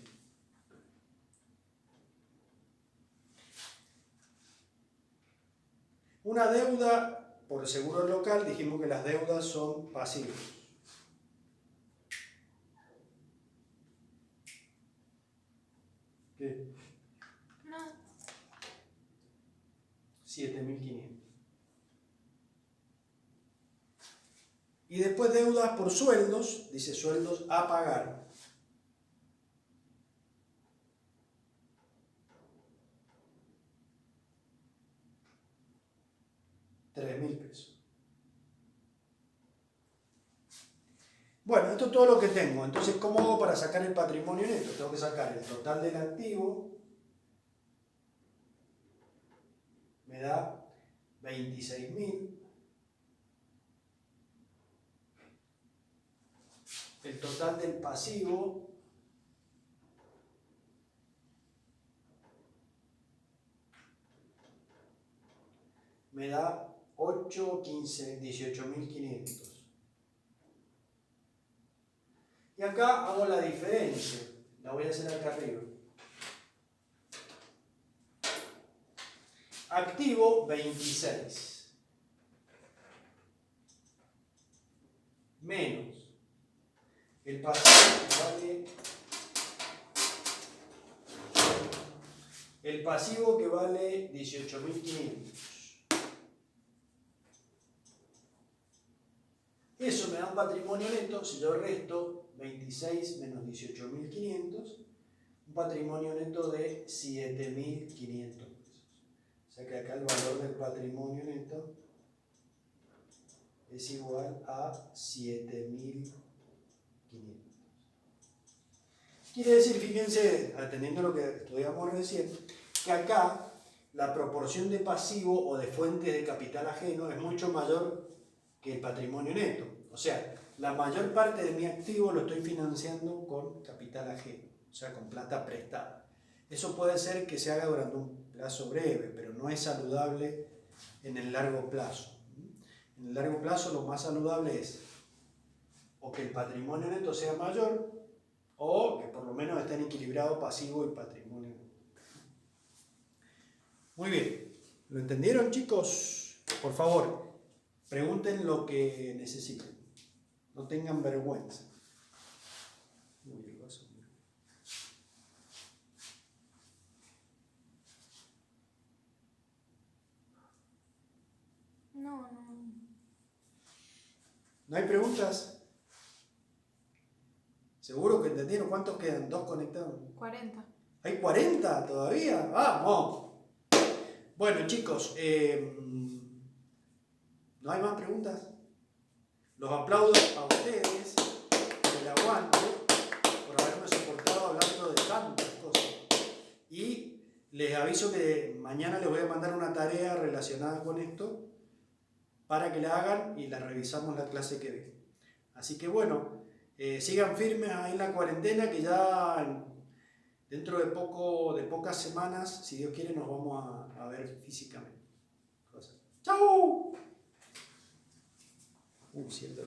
Una deuda por el seguro local, dijimos que las deudas son pasivas. ¿Qué? No. 7.500. Y después deudas por sueldos, dice sueldos a pagar. 3.000 pesos. Bueno, esto es todo lo que tengo. Entonces, ¿cómo hago para sacar el patrimonio neto? Tengo que sacar el total del activo. Me da 26.000. El total del pasivo me da 8, 15, 18.500. Y acá hago la diferencia. La voy a hacer acá arriba. Activo 26. Menos el pasivo que vale 18.500. Eso me da un patrimonio neto, si yo resto 26 menos 18.500, un patrimonio neto de 7.500 pesos. O sea que acá el valor del patrimonio neto es igual a 7.500. Quiere decir, fíjense, atendiendo a lo que estudiamos recién, que acá la proporción de pasivo o de fuentes de capital ajeno es mucho mayor que el patrimonio neto. O sea, la mayor parte de mi activo lo estoy financiando con capital ajeno, o sea, con plata prestada. Eso puede ser que se haga durante un plazo breve, pero no es saludable en el largo plazo. En el largo plazo lo más saludable es o que el patrimonio neto sea mayor o que por lo menos estén equilibrados pasivo y patrimonio neto. Muy bien, ¿lo entendieron, chicos? Por favor, pregunten lo que necesiten. No tengan vergüenza. Uy, el vaso. No. ¿No hay preguntas? ¿Seguro que entendieron? ¿Cuántos quedan? ¿2 conectados? 40. ¿Hay 40 todavía? ¡Vamos! Bueno, chicos, ¿no hay más preguntas? Los aplaudo a ustedes, el aguante, por haberme soportado hablando de tantas cosas. Y les aviso que mañana les voy a mandar una tarea relacionada con esto para que la hagan y la revisamos la clase que viene. Así que bueno, sigan firmes ahí en la cuarentena, que ya dentro de pocas semanas, si Dios quiere, nos vamos a ver físicamente. ¡Chao! Cierto.